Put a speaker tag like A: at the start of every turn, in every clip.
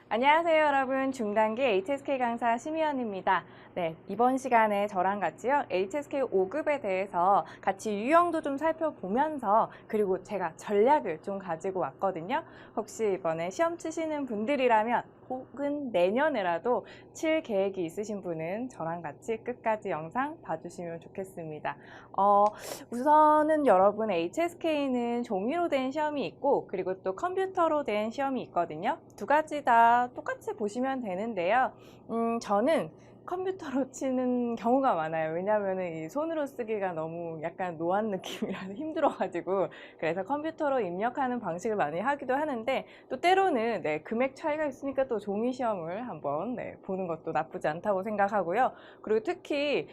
A: 안녕하세요, 여러분. 중단기 HSK 강사 심희연입니다. 네, 이번 시간에 저랑 같이요, HSK 5급에 대해서 같이 유형도 좀 살펴보면서 그리고 제가 전략을 좀 가지고 왔거든요. 혹시 이번에 시험 치시는 분들이라면 혹은 내년에라도 칠 계획이 있으신 분은 저랑 같이 끝까지 영상 봐주시면 좋겠습니다. 우선은 여러분 HSK는 종이로 된 시험이 있고 그리고 또 컴퓨터로 된 시험이 있거든요. 두 가지 다 똑같이 보시면 되는데요. 저는 컴퓨터로 치는 경우가 많아요. 왜냐하면 이 손으로 쓰기가 너무 약간 노안 느낌이라서 힘들어가지고 그래서 컴퓨터로 입력하는 방식을 많이 하기도 하는데 또 때로는 금액 차이가 있으니까 또 종이 시험을 한번 보는 것도 나쁘지 않다고 생각하고요. 그리고 특히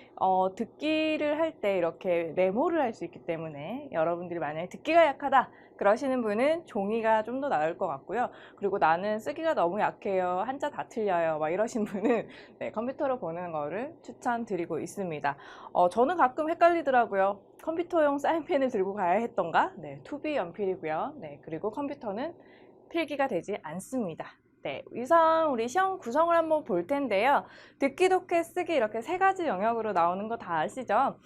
A: 듣기를 할 때 이렇게 메모를 할 수 있기 때문에 여러분들이 만약에 듣기가 약하다 그러시는 분은 종이가 좀 더 나을 것 같고요. 그리고 나는 쓰기가 너무 약해요. 한자 다 틀려요. 막 이러신 분은 컴퓨터로 보는 거를 추천드리고 있습니다. 저는 가끔 헷갈리더라고요. 컴퓨터용 사인펜을 들고 가야 했던가? 네, 투비 연필이고요. 네, 그리고 컴퓨터는 필기가 되지 않습니다. 네, 우선 우리 시험 구성을 한번 볼 텐데요. 듣기, 독해, 쓰기 이렇게 세 가지 영역으로 나오는 거 다 아시죠?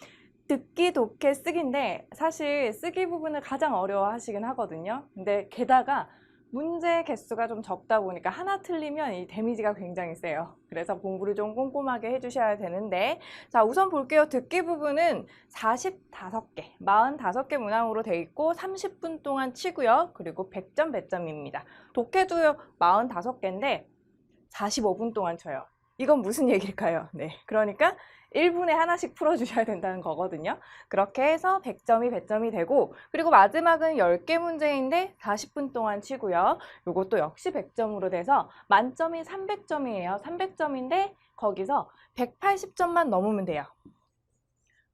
A: 듣기, 독해, 쓰기인데 사실 쓰기 부분을 가장 어려워하시긴 하거든요. 근데 게다가 문제 개수가 좀 적다 보니까 하나 틀리면 이 데미지가 굉장히 세요. 그래서 공부를 좀 꼼꼼하게 해주셔야 되는데 자, 우선 볼게요. 듣기 부분은 45개, 45개 문항으로 돼 있고 30분 동안 치고요. 그리고 100점, 100점입니다. 독해도요, 45개인데 45분 동안 쳐요. 이건 무슨 얘기일까요? 네, 그러니까 1분에 하나씩 풀어주셔야 된다는 거거든요. 그렇게 해서 100점이 100점이 되고 그리고 마지막은 10개 문제인데 40분 동안 치고요. 이것도 역시 100점으로 돼서 만점이 300점이에요. 300점인데 거기서 180점만 넘으면 돼요.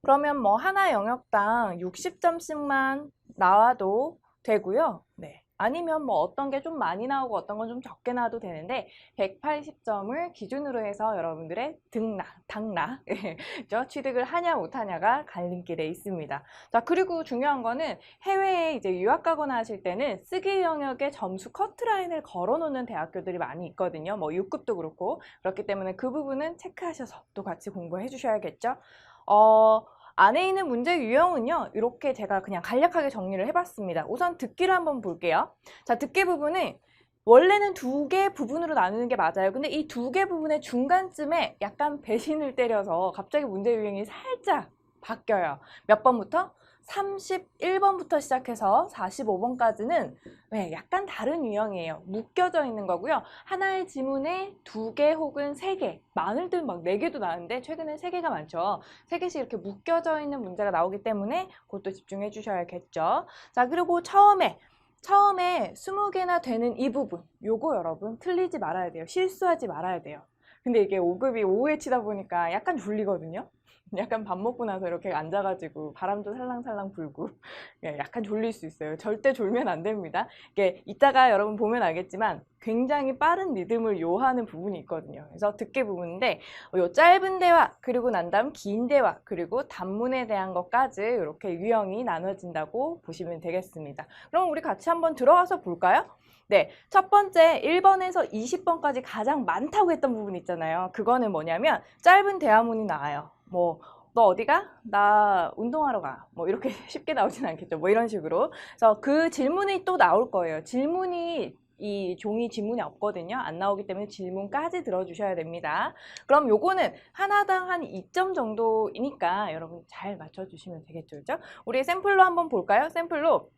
A: 그러면 뭐 하나 영역당 60점씩만 나와도 되고요. 네. 아니면 뭐 어떤 게 좀 많이 나오고 어떤 건 좀 적게 나와도 되는데 180점을 기준으로 해서 여러분들의 당락, 취득을 하냐 못하냐가 갈림길에 있습니다. 자, 그리고 중요한 거는 해외에 이제 유학 가거나 하실 때는 쓰기 영역에 점수 커트라인을 걸어 놓는 대학교들이 많이 있거든요. 뭐 6급도 그렇고 그렇기 때문에 그 부분은 체크하셔서 또 같이 공부해 주셔야겠죠. 안에 있는 문제 유형은요, 이렇게 제가 그냥 간략하게 정리를 해봤습니다. 우선 듣기를 한번 볼게요. 자, 듣기 부분은 원래는 두 개 부분으로 나누는 게 맞아요. 근데 이 두 개 부분의 중간쯤에 약간 배신을 때려서 갑자기 문제 유형이 살짝 바뀌어요. 몇 번부터? 31번부터 시작해서 45번까지는 약간 다른 유형이에요. 묶여져 있는 거고요. 하나의 지문에 2개 혹은 3개, 많을들 막 4개도 나는데 최근에 3개가 많죠. 3개씩 이렇게 묶여져 있는 문제가 나오기 때문에 그것도 집중해 주셔야겠죠. 자, 그리고 처음에 20개나 되는 이 부분, 요거 여러분 틀리지 말아야 돼요. 실수하지 말아야 돼요. 근데 이게 5급이 오후에 치다 보니까 약간 졸리거든요. 약간 밥 먹고 나서 이렇게 앉아가지고 바람도 살랑살랑 불고 약간 졸릴 수 있어요. 절대 졸면 안 됩니다. 이게 이따가 여러분 보면 알겠지만 굉장히 빠른 리듬을 요하는 부분이 있거든요. 그래서 듣기 부분인데 요 짧은 대화 그리고 난 다음 긴 대화 그리고 단문에 대한 것까지 이렇게 유형이 나눠진다고 보시면 되겠습니다. 그럼 우리 같이 한번 들어가서 볼까요? 네, 첫 번째 1번에서 20번까지 가장 많다고 했던 부분 있잖아요. 그거는 뭐냐면 짧은 대화문이 나와요. 뭐 너 어디가? 나 운동하러 가. 뭐 이렇게 쉽게 나오진 않겠죠. 뭐 이런 식으로. 그래서 그 질문이 또 나올 거예요. 질문이 이 종이 지문이 없거든요. 안 나오기 때문에 질문까지 들어주셔야 됩니다. 그럼 요거는 하나당 한 2점 정도이니까 여러분 잘 맞춰주시면 되겠죠. 그죠? 우리 샘플로 한번 볼까요? 샘플로.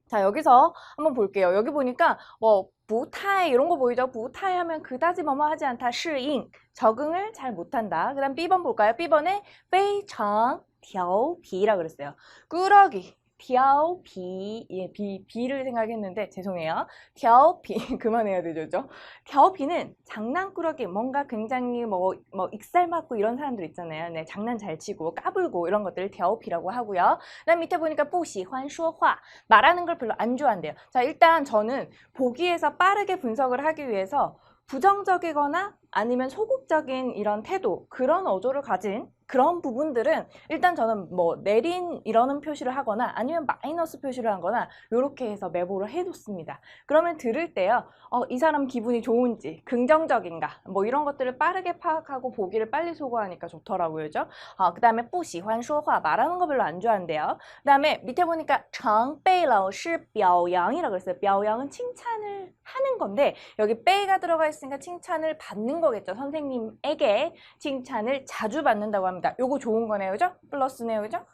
A: 자, 여기서 한번 볼게요. 여기 보니까 뭐 부타이 이런 거 보이죠? 부타이 하면 그다지 뭐뭐 하지 않다, 适应 적응을 잘 못한다. 그 다음 B번 볼까요? B번에 非常调皮라 그랬어요. 꾸러기, 调皮, 예, 비를 생각했는데 죄송해요. 调皮 그만해야 되죠. 调皮는 장난꾸러기, 뭔가 굉장히 뭐 익살맞고 이런 사람들 있잖아요. 네, 장난 잘 치고 까불고 이런 것들을 调皮라고 하고요. 그 다음 밑에 보니까 不喜欢说话 말하는 걸 별로 안 좋아한대요. 자, 일단 저는 보기에서 빠르게 분석을 하기 위해서 부정적이거나 아니면 소극적인 이런 태도, 그런 어조를 가진 그런 부분들은 일단 저는 뭐 내린 이러는 표시를 하거나 아니면 마이너스 표시를 하거나 이렇게 해서 매보를 해뒀습니다. 그러면 들을 때요, 이 사람 기분이 좋은지, 긍정적인가, 뭐 이런 것들을 빠르게 파악하고 보기를 빨리 소거하니까 좋더라고요. 그죠? 그 다음에 不喜欢说话, 말하는 거 별로 안 좋아한대요. 그 다음에 밑에 보니까 常被老师表扬이라고 했어요. 表扬은 칭찬을 하는 건데 여기 被가 들어가 있으니까 칭찬을 받는 거겠죠. 선생님에게 칭찬을 자주 받는다고 합니다. 요거 좋은 거네요. 그죠? 플러스네요. 그죠?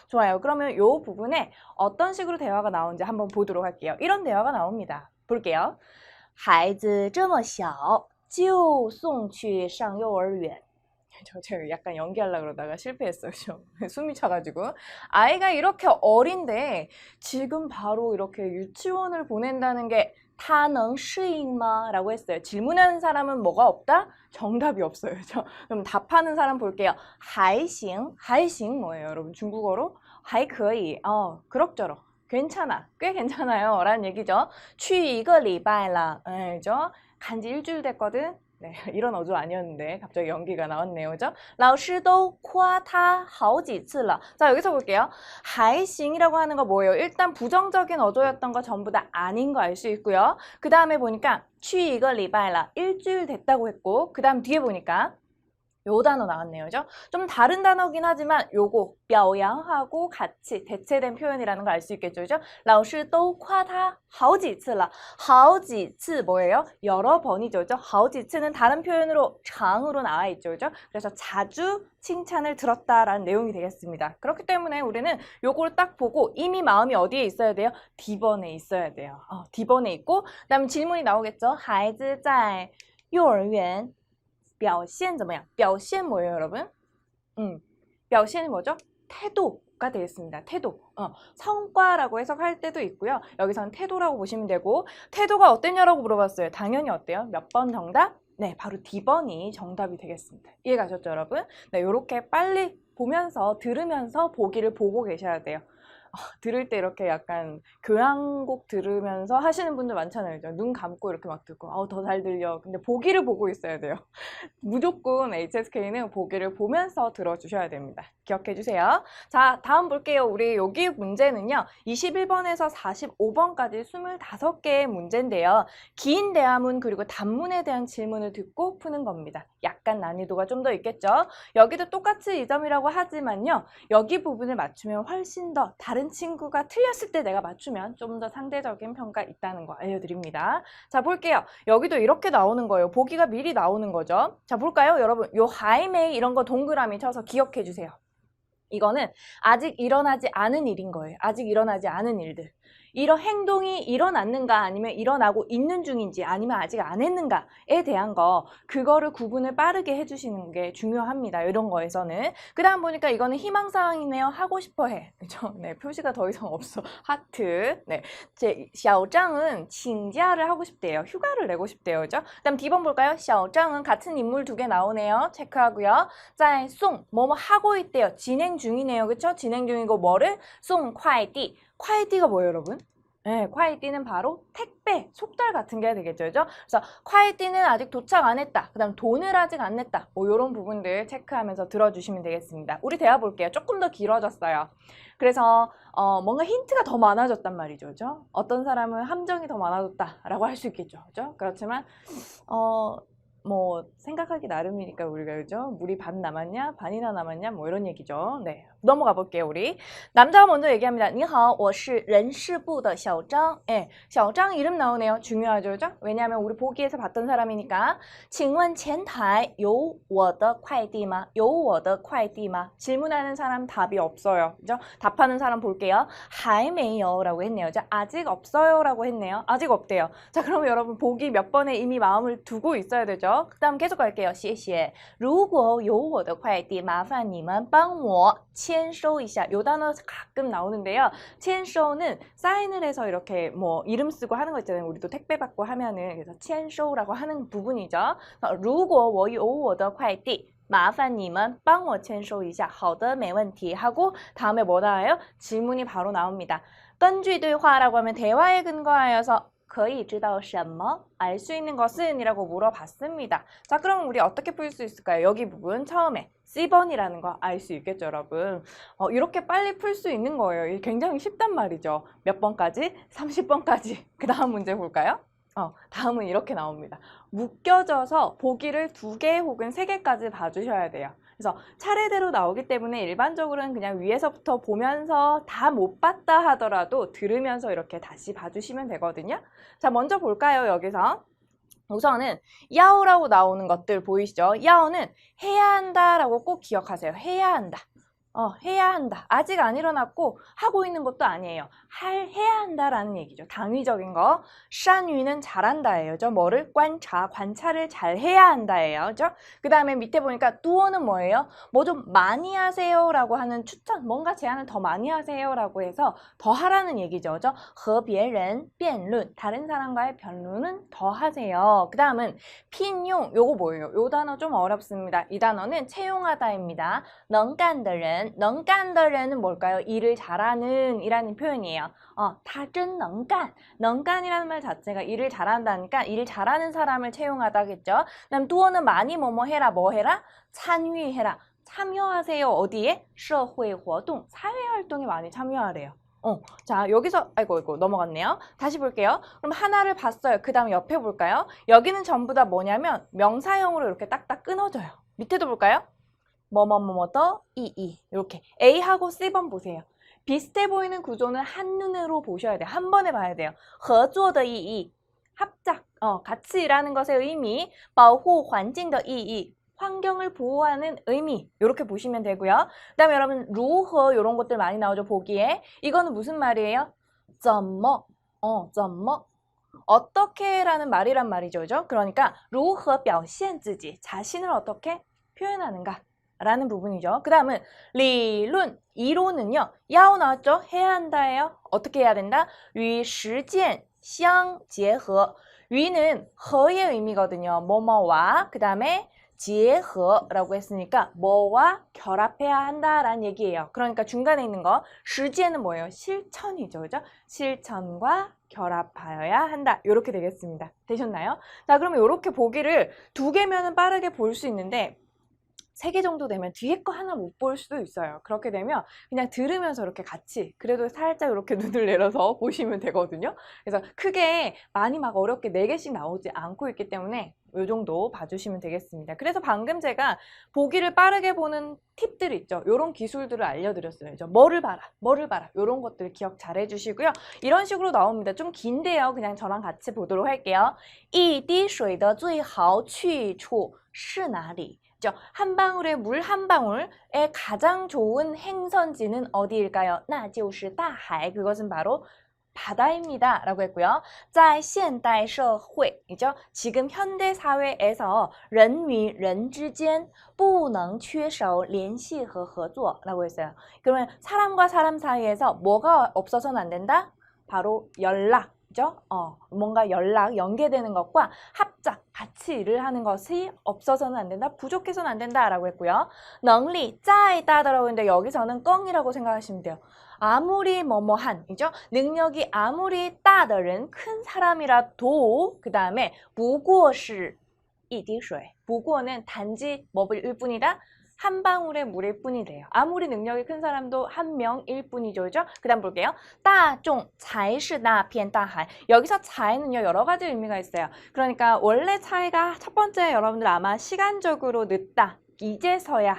A: 좋아요. 그러면 요 부분에 어떤 식으로 대화가 나오는지 한번 보도록 할게요. 이런 대화가 나옵니다. 볼게요. 孩子这么小就送去上幼儿园. 제가 약간 연기하려고 그러다가 실패했어요. 숨이 차가지고. 아이가 이렇게 어린데 지금 바로 이렇게 유치원을 보낸다는 게 他能适应吗? 라고 했어요. 질문하는 사람은 뭐가 없다? 정답이 없어요. 그럼 답하는 사람 볼게요. 还行, 还行 뭐예요, 여러분? 중국어로? 还可以, 그럭저럭. 괜찮아, 꽤 괜찮아요 라는 얘기죠. 去一个礼拜了, 그죠? 간지 일주일 됐거든. 네, 이런 어조 아니었는데 갑자기 연기가 나왔네요. 그죠? 老师都夸他好几次了. 자, 여기서 볼게요. 还行이라고 하는 거 뭐예요? 일단 부정적인 어조였던 거 전부 다 아닌 거 알 수 있고요. 그 다음에 보니까 去一个礼拜了, 일주일 됐다고 했고, 그 다음 뒤에 보니까 요 단어 나왔네요. 그죠? 좀 다른 단어긴 하지만 요거 表扬하고 같이 대체된 표현이라는 걸 알 수 있겠죠. 그죠? 老师都夸他好几次了. 好几次 뭐예요? 여러 번이죠. 그죠? 好几次는 다른 표현으로 장으로 나와 있죠. 그죠? 그래서 자주 칭찬을 들었다라는 내용이 되겠습니다. 그렇기 때문에 우리는 요걸 딱 보고 이미 마음이 어디에 있어야 돼요? D번에 있어야 돼요. D번에 있고, 그 다음에 질문이 나오겠죠. 孩子在幼儿园表现怎么样? 表现 뭐예요, 여러분? 表现은 뭐죠? 태도가 되겠습니다. 태도. 성과라고 해석할 때도 있고요. 여기서는 태도라고 보시면 되고, 태도가 어땠냐라고 물어봤어요. 당연히 어때요? 몇 번 정답? 네, 바로 D번이 정답이 되겠습니다. 이해가셨죠, 여러분? 네, 요렇게 빨리 보면서, 들으면서 보기를 보고 계셔야 돼요. 들을 때 이렇게 약간 교향곡 들으면서 하시는 분들 많잖아요. 눈 감고 이렇게 막 듣고 더 잘 들려. 근데 보기를 보고 있어야 돼요. 무조건 HSK는 보기를 보면서 들어주셔야 됩니다. 기억해 주세요. 자, 다음 볼게요. 우리 여기 문제는요. 21번에서 45번까지 25개의 문제인데요. 긴 대화문 그리고 단문에 대한 질문을 듣고 푸는 겁니다. 약간 난이도가 좀 더 있겠죠. 여기도 똑같이 2점이라고 하지만요. 여기 부분을 맞추면 훨씬 더 다른 친구가 틀렸을 때 내가 맞추면 좀 더 상대적인 평가 있다는 거 알려드립니다. 자, 볼게요. 여기도 이렇게 나오는 거예요. 보기가 미리 나오는 거죠. 자, 볼까요? 여러분, 요 하이메이 이런 거 동그라미 쳐서 기억해 주세요. 이거는 아직 일어나지 않은 일인 거예요. 아직 일어나지 않은 일들. 이런 행동이 일어났는가 아니면 일어나고 있는 중인지 아니면 아직 안 했는가에 대한 거, 그거를 구분을 빠르게 해주시는 게 중요합니다. 이런 거에서는. 그 다음 보니까 이거는 희망사항이네요. 하고 싶어 해. 그죠? 네, 표시가 더 이상 없어. 하트. 네, 제 샤오짱은 칭지아를 하고 싶대요. 휴가를 내고 싶대요. 그죠? 그 다음 D번 볼까요? 샤오짱은 같은 인물 두 개 나오네요. 체크하고요. 在送, 뭐뭐 하고 있대요. 진행 중이네요. 그쵸? 진행 중이고 뭐를? 送快递. 콰이띠가 뭐예요, 여러분? 네, 콰이띠는 바로 택배, 속달 같은 게 되겠죠. 그죠? 그래서 콰이띠는 아직 도착 안 했다. 그 다음 돈을 아직 안 냈다. 뭐 이런 부분들 체크하면서 들어주시면 되겠습니다. 우리 대화 볼게요. 조금 더 길어졌어요. 그래서 뭔가 힌트가 더 많아졌단 말이죠. 그죠? 어떤 사람은 함정이 더 많아졌다라고 할 수 있겠죠. 그죠? 그렇지만 뭐 생각하기 나름이니까 우리가, 그죠? 물이 반 남았냐 반이나 남았냐 뭐 이런 얘기죠. 네, 넘어가 볼게요. 우리 남자가 먼저 얘기합니다. 你好,我是人事部的小张. 예, 小张 이름 나오네요. 중요하죠, 그죠? 왜냐하면 우리 보기에서 봤던 사람이니까. 请问前台有我的快递吗?有我的快递吗? 질문하는 사람 답이 없어요. 그죠? 답하는 사람 볼게요. 还没有라고 했네요. 자, 아직 없어요 라고 했네요. 아직 없대요. 자, 그러면 여러분 보기 몇 번에 이미 마음을 두고 있어야 되죠. 그 다음 계속 갈게요. 谢谢如果有我的快递麻烦你们帮我签收一下. 요 단어 가끔 나오는데요. 签收는 사인을 해서 이렇게 뭐 이름 쓰고 하는 거 있잖아요. 우리도 택배 받고 하면은. 그래서 签收라고 하는 부분이죠. 如果我有我的快递麻烦你们帮我签收一下好的没问题 하고 다음에 뭐 나와요? 질문이 바로 나옵니다. 根据对话라고 하면 대화에 근거하여서 可以知道什么? 알 수 있는 것은? 이라고 물어봤습니다. 자, 그럼 우리 어떻게 풀 수 있을까요? 여기 부분 처음에 C번이라는 거 알 수 있겠죠, 여러분? 이렇게 빨리 풀 수 있는 거예요. 이게 굉장히 쉽단 말이죠. 몇 번까지? 30번까지. 그 다음 문제 볼까요? 다음은 이렇게 나옵니다. 묶여져서 보기를 2개 혹은 3개까지 봐주셔야 돼요. 그래서 차례대로 나오기 때문에 일반적으로는 그냥 위에서부터 보면서 다 못 봤다 하더라도 들으면서 이렇게 다시 봐주시면 되거든요. 자, 먼저 볼까요, 여기서? 우선은 야오라고 나오는 것들 보이시죠? 야오는 해야 한다라고 꼭 기억하세요. 해야 한다. 해야 한다. 아직 안 일어났고 하고 있는 것도 아니에요. 해야 한다라는 얘기죠. 당위적인 거. 샤뉘는 잘한다예요. 그죠? 뭐를? 관찰을 잘 해야 한다예요. 그죠? 그 다음에 밑에 보니까 뚜어는 뭐예요? 뭐 좀 많이 하세요 라고 하는 추천, 뭔가 제안을 더 많이 하세요 라고 해서 더 하라는 얘기죠. 그죠? 和别人辩论, 다른 사람과의 변론은 더 하세요. 그 다음은 핀용, 요거 뭐예요? 요 단어 좀 어렵습니다. 이 단어는 채용하다입니다. 能干的人, 能干的人은 뭘까요? 일을 잘하는 이라는 표현이에요. 他真能干, 能干이라는 말 자체가 일을 잘한다니까 일 잘하는 사람을 채용하다겠죠. 그다음 뚜어는 많이 뭐뭐 해라, 뭐 해라? 참여해라. 참여하세요. 어디에? 社会活动, 사회활동에 많이 참여하래요. 자, 여기서 아이고 넘어갔네요. 다시 볼게요. 그럼 하나를 봤어요. 그 다음 옆에 볼까요? 여기는 전부 다 뭐냐면 명사형으로 이렇게 딱딱 끊어져요. 밑에도 볼까요? 뭐뭐뭐뭐더 이이 이렇게 A하고 C번 보세요. 비슷해 보이는 구조는 한눈으로 보셔야 돼요. 한 번에 봐야 돼요. 合作的意义, 합작, 같이 일하는 것의 의미, 保护环境的意义, 환경을 보호하는 의미, 이렇게 보시면 되고요. 그 다음에 여러분 如何 이런 것들 많이 나오죠, 보기에. 이거는 무슨 말이에요? 怎么, 怎么, 어떻게 라는 말이란 말이죠. 그죠? 그러니까 如何表现自己, 자신을 어떻게 표현하는가 라는 부분이죠. 그 다음은 리룬, 이론은요. 야오 나왔죠? 해야 한다예요. 어떻게 해야 된다? 与实践相结合. 위는 허의 의미거든요. 뭐뭐와 그 다음에 结合라고 했으니까 뭐와 결합해야 한다라는 얘기예요. 그러니까 중간에 있는 거实践은 뭐예요? 실천이죠. 그죠? 실천과 결합하여야 한다. 이렇게 되겠습니다. 되셨나요? 자, 그러면 이렇게 보기를 2개면은 빠르게 볼 수 있는데 3개 정도 되면 뒤에 거 하나 못 볼 수도 있어요. 그렇게 되면 그냥 들으면서 이렇게 같이 그래도 살짝 이렇게 눈을 내려서 보시면 되거든요. 그래서 크게 많이 막 어렵게 4개씩 나오지 않고 있기 때문에 이 정도 봐주시면 되겠습니다. 그래서 방금 제가 보기를 빠르게 보는 팁들 있죠. 이런 기술들을 알려드렸어요. 뭐를 봐라, 뭐를 봐라. 이런 것들 기억 잘 해주시고요. 이런 식으로 나옵니다. 좀 긴데요. 그냥 저랑 같이 보도록 할게요. 一滴水的最好去处是哪里? 한 방울의 물 한 방울의 가장 좋은 행선지는 어디일까요? 那就是大海. 그것은 바로 바다입니다. 라고 했고요. 在现代社会, 이죠? 지금 현대 사회에서 人与人之间不能缺少联系和合作. 라고 했어요. 그러면 사람과 사람 사이에서 뭐가 없어서는 안 된다? 바로 연락. 뭔가 연계되는 것과 합작, 같이 일을 하는 것이 없어서는 안 된다, 부족해서는 안 된다 라고 했고요. 능리, 再大的라고 했는데 여기서는 껑이라고 생각하시면 돼요. 아무리 뭐뭐한, 이죠? 능력이 아무리 大的人, 큰 사람이라도, 그 다음에 不过是一滴水, 不过는 단지 뭐일 뿐이다? 한 방울의 물일 뿐이래요. 아무리 능력이 큰 사람도 한 명일 뿐이죠. 그죠? 그 다음 볼게요. 大众才是那片大海. 여기서 차이는요, 여러 가지 의미가 있어요. 그러니까 원래 차이가 첫 번째 여러분들 아마 시간적으로 늦다, 이제서야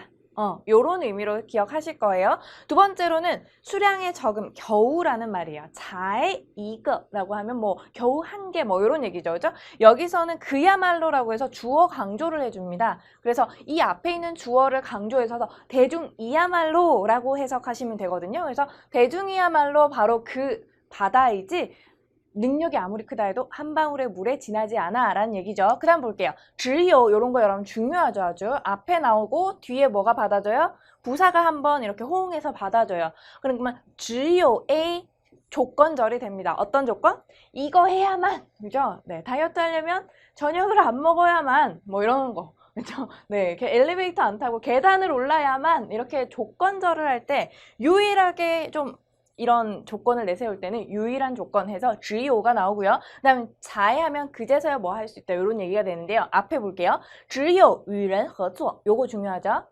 A: 요런 의미로 기억하실 거예요. 두 번째로는 수량의 적음, 겨우라는 말이에요. 잘 이거라고 하면 뭐 겨우 한 개 뭐 이런 얘기죠. 그죠? 여기서는 그야말로라고 해서 주어 강조를 해줍니다. 그래서 이 앞에 있는 주어를 강조해서 대중이야말로라고 해석하시면 되거든요. 그래서 대중이야말로 바로 그 바다이지 능력이 아무리 크다 해도 한 방울의 물에 지나지 않아 라는 얘기죠. 그 다음 볼게요. 只有 이런 거 여러분 중요하죠. 아주 앞에 나오고 뒤에 뭐가 받아줘요? 부사가 한번 이렇게 호응해서 받아줘요. 그러면 只有 A 조건절이 됩니다. 어떤 조건? 이거 해야만, 그죠? 네, 다이어트 하려면 저녁을 안 먹어야만 뭐 이러는 거. 그렇죠? 네, 이렇게 엘리베이터 안 타고 계단을 올라야만 이렇게 조건절을 할 때 유일하게 좀 이런 조건을 내세울 때는 유일한 조건 해서 只有가 나오고요. 그다음에 자해하면 그제서야 뭐 할 수 있다 이런 얘기가 되는데요. 앞에 볼게요. 只有与人合作 요거 중요하죠.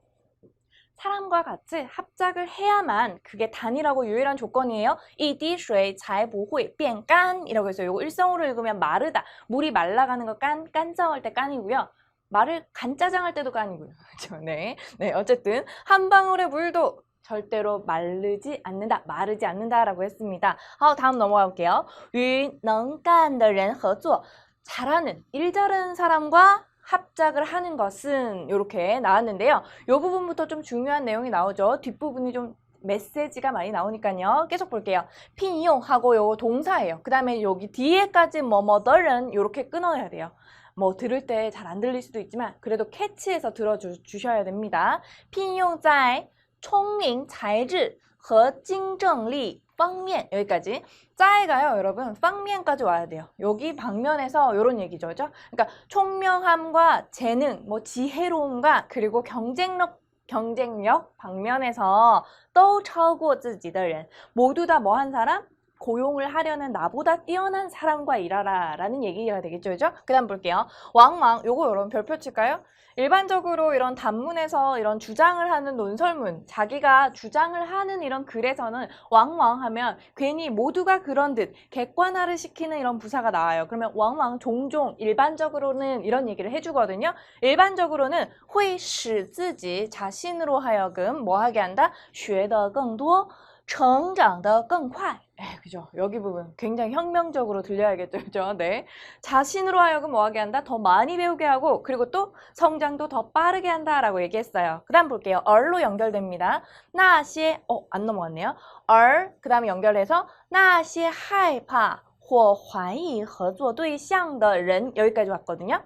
A: 사람과 같이 합작을 해야만 그게 단일하고 유일한 조건이에요. 一滴水才不会变干이라고 해서 요거 일성으로 읽으면 마르다. 물이 말라가는 거 깐짜할 때 깐이고요. 말을 간짜장할 때도 깐이고요. 그렇죠? 네. 네, 어쨌든 한 방울의 물도 절대로 마르지 않는다라고 했습니다. 다음 넘어가 볼게요. 与能干的人合作 잘하는, 일 잘하는 사람과 합작을 하는 것은 이렇게 나왔는데요. 이 부분부터 좀 중요한 내용이 나오죠. 뒷부분이 좀 메시지가 많이 나오니까요. 계속 볼게요. 핀이용하고 요거 동사예요. 그 다음에 여기 뒤에까지 뭐뭐더는 이렇게 끊어야 돼요. 뭐 들을 때 잘 안 들릴 수도 있지만 그래도 캐치해서 들어주셔야 됩니다. 聘用在聪明才智和竞争力方面 여기까지. 짜이가요, 여러분, 方面까지 와야 돼요. 여기 방면에서 이런 얘기죠, 그죠? 그러니까 총명함과 재능, 뭐 지혜로움과 그리고 경쟁력 방면에서 都超过自己的人 모두 다 뭐 한 사람? 고용을 하려는 나보다 뛰어난 사람과 일하라 라는 얘기가 되겠죠, 그죠? 그 다음 볼게요. 왕왕, 요거 여러분 별표 칠까요? 일반적으로 이런 단문에서 이런 주장을 하는 논설문, 자기가 주장을 하는 이런 글에서는 왕왕 하면 괜히 모두가 그런 듯 객관화를 시키는 이런 부사가 나와요. 그러면 왕왕 종종 일반적으로는 이런 얘기를 해주거든요. 일반적으로는 会使自己 자신으로 하여금 뭐 하게 한다? 学得更多成长得更快 그죠? 여기 부분 굉장히 혁명적으로 들려야겠죠, 그죠? 네. 자신으로 하여금 뭐 하게 한다? 더 많이 배우게 하고 그리고 또 성장도 더 빠르게 한다라고 얘기했어요. 그 다음 볼게요. 얼로 연결됩니다. 那些 안 넘어갔네요. 그 다음에 연결해서 那些害怕或怀疑合作对象的人 여기까지 왔거든요.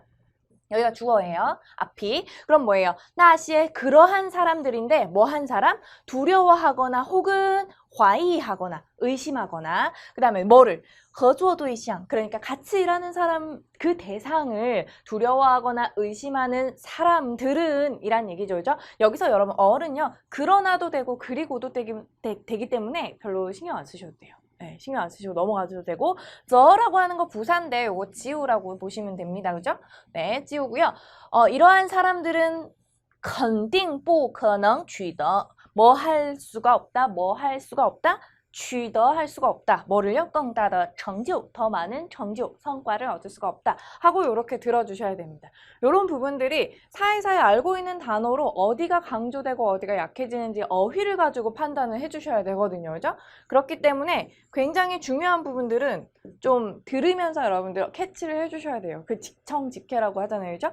A: 여기가 주어예요. 앞이. 그럼 뭐예요? 나시에 그러한 사람들인데 뭐 한 사람? 두려워하거나 혹은怀疑하거나 의심하거나 그 다음에 뭐를? 合作对象 그러니까 같이 일하는 사람 그 대상을 두려워하거나 의심하는 사람들은 이란 얘기죠. 그죠? 여기서 여러분 얼은요. 그러나도 되고 그리고도 되기 때문에 별로 신경 안 쓰셔도 돼요. 네, 신경 안 쓰시고 넘어가셔도 되고 저라고 하는 거 부사인데 요거 지우라고 보시면 됩니다. 그죠? 네, 지우고요. 이러한 사람들은 肯定不可能取得 뭐 할 수가 없다. 뭐 할 수가 없다. 取得할 수가 없다. 뭐를요? 更大的成就, 더 많은成就, 성과를 얻을 수가 없다. 하고 이렇게 들어주셔야 됩니다. 이런 부분들이 사이사이 알고 있는 단어로 어디가 강조되고 어디가 약해지는지 어휘를 가지고 판단을 해주셔야 되거든요. 그죠? 그렇기 때문에 굉장히 중요한 부분들은 좀 들으면서 여러분들 캐치를 해주셔야 돼요. 그 직청직해라고 하잖아요. 그죠?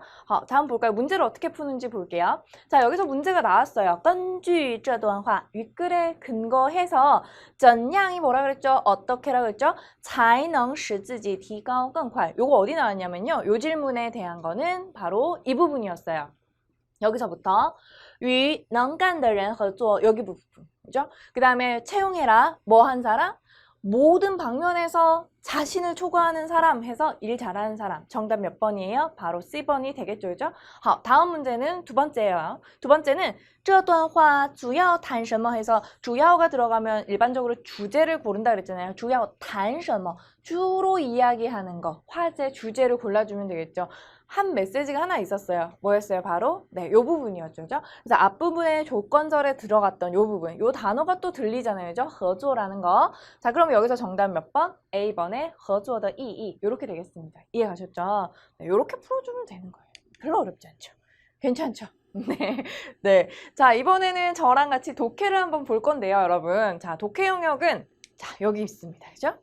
A: 다음 볼까요? 문제를 어떻게 푸는지 볼게요. 자, 여기서 문제가 나왔어요. 根据这段话 윗글에 근거해서 怎样이 뭐라 그랬죠? 어떻게라 그랬죠? 才能使自己提高更快 요거 어디 나왔냐면요. 요 질문에 대한 거는 바로 이 부분이었어요. 여기서부터 与能干的人合作 여기 부분 그죠? 그 다음에 채용해라 뭐 한 사람? 모든 방면에서 자신을 초과하는 사람 해서 일 잘하는 사람. 정답 몇 번이에요? 바로 C번이 되겠죠, 그죠? 다음 문제는 두 번째예요. 두 번째는 这段话主要谈什么 해서 주야가 들어가면 일반적으로 주제를 고른다 그랬잖아요. 主要谈什么 주로 이야기하는 거. 화제, 주제를 골라주면 되겠죠. 한 메시지가 하나 있었어요. 뭐였어요? 바로 네, 요 부분이었죠. 그죠? 그래서 앞부분에 조건절에 들어갔던 요 부분. 요 단어가 또 들리잖아요. 그죠? 合作라는 거. 자, 그럼 여기서 정답 몇 번? A번에 合作的意义. 요렇게 되겠습니다. 이해 가셨죠? 네, 요렇게 풀어주면 되는 거예요. 별로 어렵지 않죠? 괜찮죠? 네. 네. 자, 이번에는 저랑 같이 독해를 한번 볼 건데요, 여러분. 자, 독해 영역은 자, 여기 있습니다. 그죠?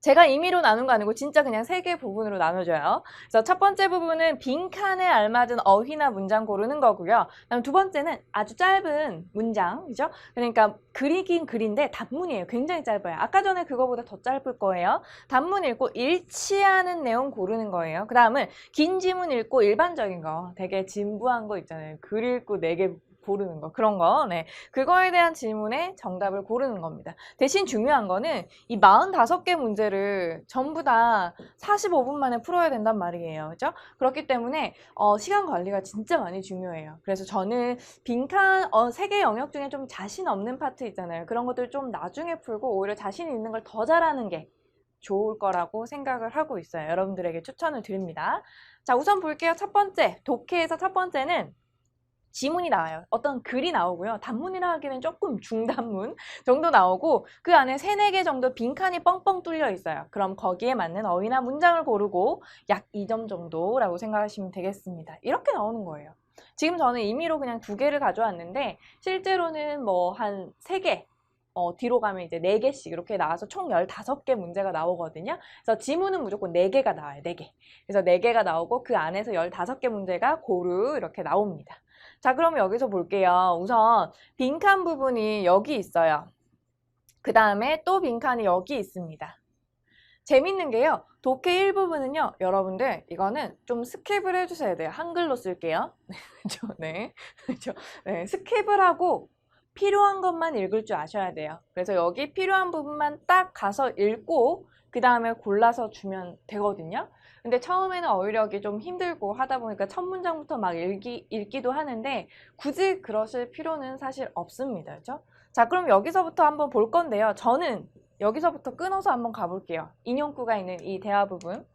A: 제가 임의로 나눈 거 아니고 진짜 그냥 3개 부분으로 나눠줘요. 그래서 첫 번째 부분은 빈칸에 알맞은 어휘나 문장 고르는 거고요. 그다음 두 번째는 아주 짧은 문장이죠. 그러니까 글이긴 글인데 단문이에요. 굉장히 짧아요. 아까 전에 그거보다 더 짧을 거예요. 단문 읽고 일치하는 내용 고르는 거예요. 그 다음은 긴 지문 읽고 일반적인 거 되게 진부한 거 있잖아요. 글 읽고 4개 고르는 거, 그런 거. 네. 그거에 대한 질문에 정답을 고르는 겁니다. 대신 중요한 거는 이 45개 문제를 전부 다 45분 만에 풀어야 된단 말이에요. 그죠? 그렇기 때문에 시간 관리가 진짜 많이 중요해요. 그래서 저는 빈칸 3개 영역 중에 좀 자신 없는 파트 있잖아요. 그런 것들 좀 나중에 풀고 오히려 자신 있는 걸 더 잘하는 게 좋을 거라고 생각을 하고 있어요. 여러분들에게 추천을 드립니다. 자, 우선 볼게요. 첫 번째, 독해에서 첫 번째는 지문이 나와요. 어떤 글이 나오고요. 단문이라 하기는 조금 중단문 정도 나오고 그 안에 3, 4개 정도 빈칸이 뻥뻥 뚫려 있어요. 그럼 거기에 맞는 어휘나 문장을 고르고 약 2점 정도라고 생각하시면 되겠습니다. 이렇게 나오는 거예요. 지금 저는 임의로 그냥 2개를 가져왔는데 실제로는 뭐 한 3개 뒤로 가면 이제 4개씩 이렇게 나와서 총 15개 문제가 나오거든요. 그래서 지문은 무조건 4개가 나와요. 4개. 그래서 4개가 나오고 그 안에서 15개 문제가 고루 이렇게 나옵니다. 자, 그럼 여기서 볼게요. 우선 빈칸 부분이 여기 있어요. 그 다음에 또 빈칸이 여기 있습니다. 재밌는 게요. 독해 일부분은요. 여러분들 이거는 좀 스킵을 해주셔야 돼요. 한글로 쓸게요. 그렇죠? 네. 그렇죠? 네. 스킵을 하고 필요한 것만 읽을 줄 아셔야 돼요. 그래서 여기 필요한 부분만 딱 가서 읽고 그 다음에 골라서 주면 되거든요. 근데 처음에는 어휘력이 좀 힘들고 하다 보니까 첫 문장부터 막 읽기도 하는데 굳이 그러실 필요는 사실 없습니다. 그렇죠? 자, 그럼 여기서부터 한번 볼 건데요. 저는 여기서부터 끊어서 한번 가볼게요. 인용구가 있는 이 대화 부분.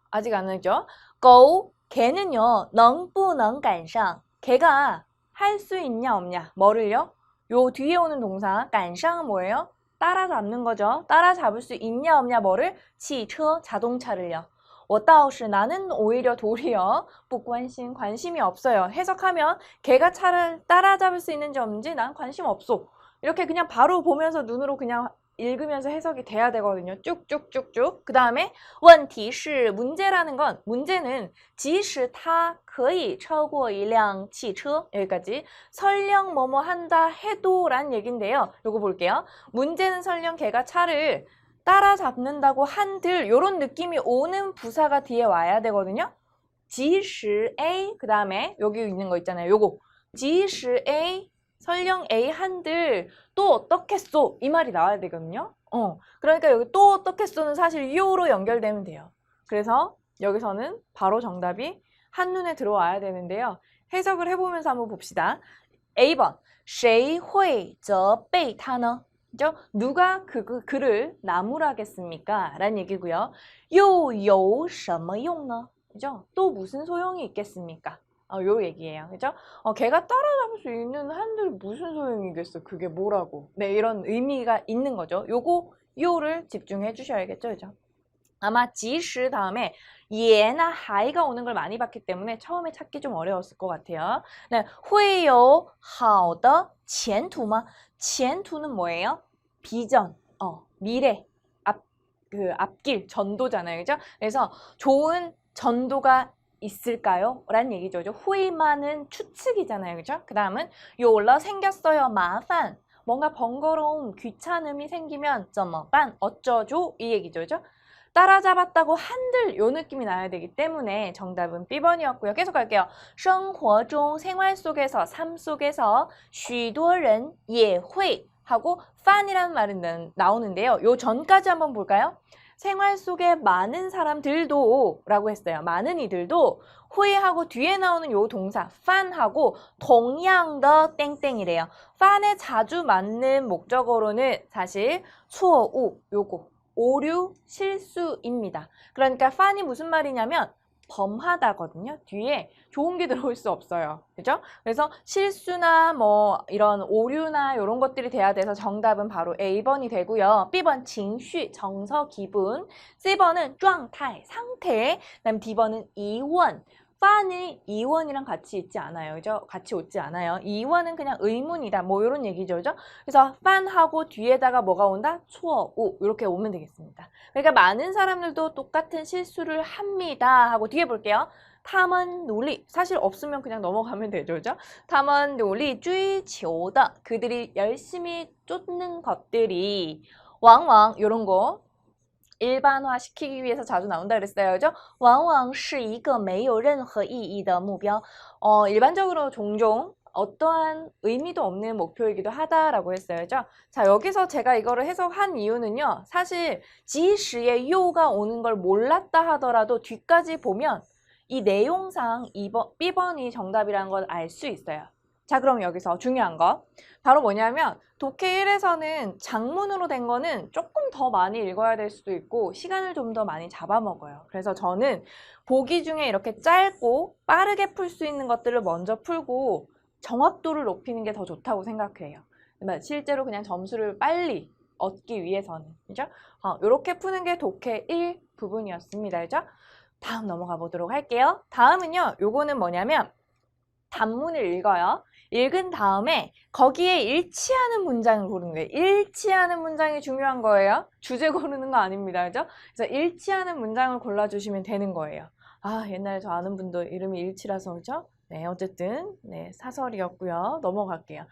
A: 아직 안 했죠? 고, 걔는요, 能不能赶上? 걔가 할 수 있냐 없냐? 뭐를요? 요 뒤에 오는 동사, 赶上은 뭐예요? 따라잡는 거죠. 따라잡을 수 있냐 없냐 뭐를? 汽车, 자동차를요. 我倒是 나는 오히려 도리어 不关心, 관심이 없어요. 해석하면 걔가 차를 따라잡을 수 있는지 없는지 난 관심 없어. 이렇게 그냥 바로 보면서 눈으로 그냥 읽으면서 해석이 돼야 되거든요. 쭉쭉쭉쭉. 그 다음에 问题是 문제라는 건 문제는 即使它可以超过一辆汽车 여기까지 설령 뭐뭐 한다 해도 란 얘긴데요. 요거 볼게요. 문제는 설령 걔가 차를 따라잡는다고 한들 요런 느낌이 오는 부사가 뒤에 와야 되거든요. 即使 A 그 다음에 여기 있는 거 있잖아요. 요거 即使 A 설령 A 한들 또 어떻겠소 이 말이 나와야 되거든요. 그러니까 여기 또 어떻겠소는 사실 요로 연결되면 돼요. 그래서 여기서는 바로 정답이 한눈에 들어와야 되는데요. 해석을 해보면서 한번 봅시다. A번 谁会责备他呢? 그죠? 누가 그를 나무라겠습니까? 라는 얘기고요. 又有什么用呢? 그죠? 또 무슨 소용이 있겠습니까? 요 얘기예요. 그죠? 걔가 따라잡을 수 있는 한들 무슨 소용이겠어? 그게 뭐라고? 네, 이런 의미가 있는 거죠. 요를 집중해 주셔야겠죠. 그죠? 아마 即使 다음에 예나 하이가 오는 걸 많이 봤기 때문에 처음에 찾기 좀 어려웠을 것 같아요. 네, 会有好的前途吗? 前途는 뭐예요? 비전, 미래, 앞길, 전도잖아요. 그죠? 그래서 좋은 전도가 있을까요? 라는 얘기죠. 후이만은 추측이잖아요. 그죠? 그 다음은 요러 생겼어요. 마판. 뭔가 번거로움, 귀찮음이 생기면 怎么办? 어쩌죠? 이 얘기죠. 그죠? 따라잡았다고 한들 요 느낌이 나야 되기 때문에 정답은 B번이었고요. 계속 갈게요. 生活中 생활 속에서, 삶 속에서 许多人也会 하고 판이라는 말은 나오는데요. 요 전까지 한번 볼까요? 생활 속에 많은 사람들도 라고 했어요. 많은 이들도 후회하고 뒤에 나오는 요 동사 판하고 동양의 땡땡이래요. 판에 자주 맞는 목적어로는 사실 错误 요거 오류 실수입니다. 그러니까 판이 무슨 말이냐면 범하다거든요. 뒤에 좋은 게 들어올 수 없어요. 그죠? 그래서 실수나 뭐 이런 오류나 이런 것들이 돼야 돼서 정답은 바로 A번이 되고요. B번 情绪, 정서, 기분. C번은 状态, 상태. 그다음 D번은 疑问. 판이 이원이랑 같이 있지 않아요. 그죠? 같이 오지 않아요. 이원은 그냥 의문이다. 뭐 이런 얘기죠. 그죠? 그래서 판하고 뒤에다가 뭐가 온다? 错误 이렇게 오면 되겠습니다. 그러니까 많은 사람들도 똑같은 실수를 합니다. 하고 뒤에 볼게요. 他们努力 사실 없으면 그냥 넘어가면 되죠. 그죠? 他们努力追求的 그들이 열심히 쫓는 것들이 往往 이런 거 일반화 시키기 위해서 자주 나온다 그랬어요. 그죠? 往往是一个没有任何意义的目标. 일반적으로 종종 어떠한 의미도 없는 목표이기도 하다라고 했어요. 그죠? 자, 여기서 제가 이거를 해석한 이유는요. 사실 지시의 요가 오는 걸 몰랐다 하더라도 뒤까지 보면 이 내용상 B번이 정답이라는 걸 알 수 있어요. 자, 그럼 여기서 중요한 거 바로 뭐냐면 독해 1에서는 장문으로 된 거는 조금 더 많이 읽어야 될 수도 있고 시간을 좀 더 많이 잡아먹어요. 그래서 저는 보기 중에 이렇게 짧고 빠르게 풀 수 있는 것들을 먼저 풀고 정확도를 높이는 게 더 좋다고 생각해요. 실제로 그냥 점수를 빨리 얻기 위해서는. 그죠? 이렇게 푸는 게 독해 1 부분이었습니다. 그죠? 다음 넘어가 보도록 할게요. 다음은요. 요거는 뭐냐면 단문을 읽어요. 읽은 다음에 거기에 일치하는 문장을 고르는 거예요. 일치하는 문장이 중요한 거예요. 주제 고르는 거 아닙니다. 그죠? 그래서 일치하는 문장을 골라주시면 되는 거예요. 아, 옛날에 저 아는 분도 이름이 일치라서 그죠? 네, 어쨌든 네, 사설이었고요. 넘어갈게요.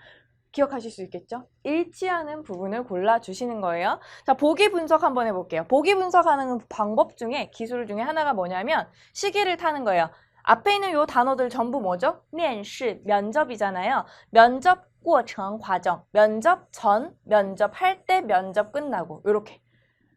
A: 기억하실 수 있겠죠? 일치하는 부분을 골라주시는 거예요. 자, 보기 분석 한번 해볼게요. 보기 분석하는 방법 중에 기술 중에 하나가 뭐냐면 시기를 타는 거예요. 앞에 있는 요 단어들 전부 뭐죠? 面试, 면접이잖아요. 면접 过程, 과정, 면접 전, 면접할 때, 면접 끝나고 이렇게.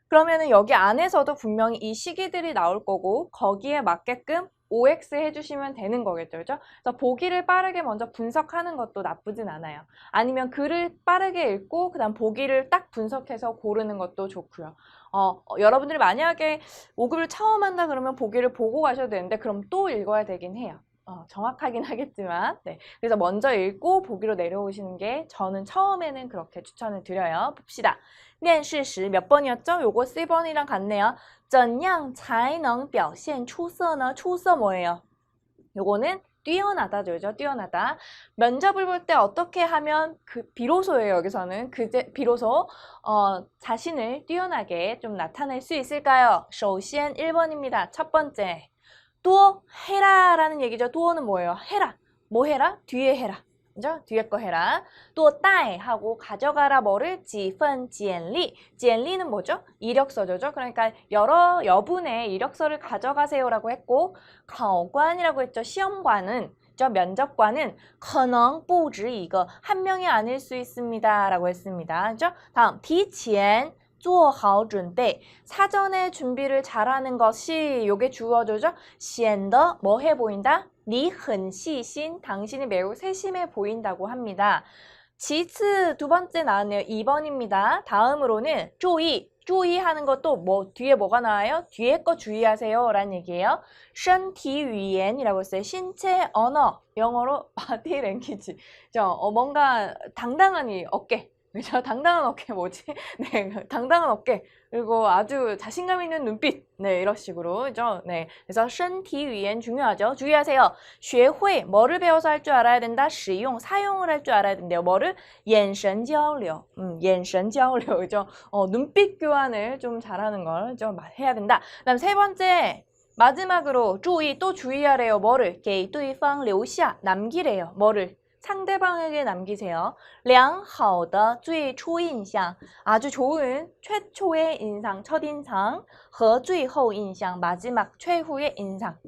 A: 그러면은 여기 안에서도 분명히 이 시기들이 나올 거고 거기에 맞게끔 OX 해주시면 되는 거겠죠. 그죠? 그래서 보기를 빠르게 먼저 분석하는 것도 나쁘진 않아요. 아니면 글을 빠르게 읽고 그다음 보기를 딱 분석해서 고르는 것도 좋고요. 여러분들이 만약에 5급을 처음 한다 그러면 보기를 보고 가셔도 되는데 그럼 또 읽어야 되긴 해요. 정확하긴 하겠지만 네. 그래서 먼저 읽고 보기로 내려오시는 게 저는 처음에는 그렇게 추천을 드려요. 봅시다. 面试时몇 번이었죠? 요거 C번이랑 같네요. 怎样才能表现出色呢? 出色 뭐예요? 요거는 뛰어나다죠. 그죠? 뛰어나다. 면접을 볼 때 어떻게 하면 비로소예요. 여기서는 비로소 자신을 뛰어나게 좀 나타낼 수 있을까요? 首先 1번입니다. 첫 번째. 多 해라 라는 얘기죠. 多는 뭐예요? 해라. 뭐 해라? 뒤에 해라. 그죠? 뒤에 거 해라. 또 따에 하고 가져가라 뭐를 几份简历. 简历는 뭐죠? 이력서죠. 그러니까 여분의 이력서를 가져가세요라고 했고 考官이라고 했죠. 시험관은 면접관은 可能不止一个 한 명이 아닐 수 있습니다. 라고 했습니다. 그죠? 다음 提前做好准备 사전에 준비를 잘하는 것이 요게 주어져죠. 显得뭐 해 보인다? 你很细心 당신이 매우 세심해 보인다고 합니다. 지츠 두 번째 나왔네요. 2번입니다. 다음으로는 注意 주의하는 것도 뒤에 뭐가 나와요? 뒤에 거 주의하세요 라는 얘기예요. 身体语言이라고 했어요. 신체 언어, 영어로 body language. 뭔가 당당하니 어깨. 그죠? 당당한 어깨 뭐지? 네, 당당한 어깨. 그리고 아주 자신감 있는 눈빛. 네, 이런 식으로. 그죠? 네. 그래서 身体语言 중요하죠. 주의하세요. 学会 뭐를 배워서 할 줄 알아야 된다? 使用 사용을 할 줄 알아야 된대요. 뭐를? 眼神交流. 眼神交流. 그죠? 눈빛 교환을 좀 잘하는 걸 좀 해야 된다. 그다음 세 번째. 마지막으로 注意 또 주의하래요. 뭐를? 给对方留下 남기래요. 뭐를? 상대방에게 남기세요. 良好的最初印象 아주 좋은 최초의 인상, 첫인상 和最后印象 마지막 최후의 인상.